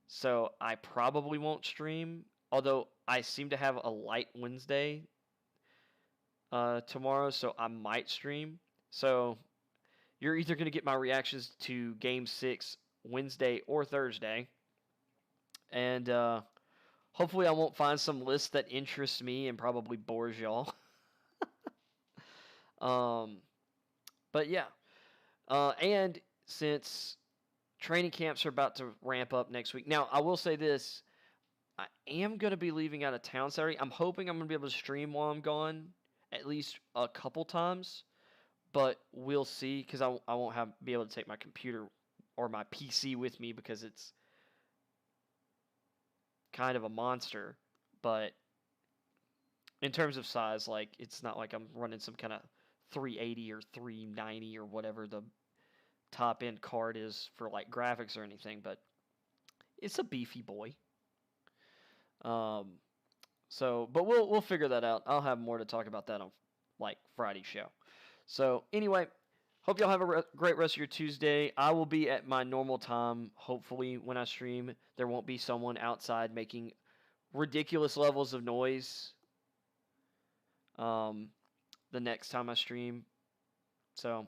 so I probably won't stream, although I seem to have a light Wednesday tomorrow, so I might stream. So you're either going to get my reactions to Game 6 Wednesday or Thursday. And hopefully I won't find some list that interests me and probably bores y'all. But yeah. And since training camps are about to ramp up next week. Now, I will say this. I am going to be leaving out of town Saturday. I'm hoping I'm going to be able to stream while I'm gone at least a couple times. But we'll see, because I won't be able to take my computer or my PC with me because it's kind of a monster. But in terms of size, like, it's not like I'm running some kind of 380 or 390 or whatever the top end card is for like graphics or anything. But it's a beefy boy. But we'll figure that out. I'll have more to talk about that on like Friday's show. So anyway, hope y'all have a great rest of your Tuesday. I will be at my normal time, hopefully, when I stream. There won't be someone outside making ridiculous levels of noise the next time I stream. So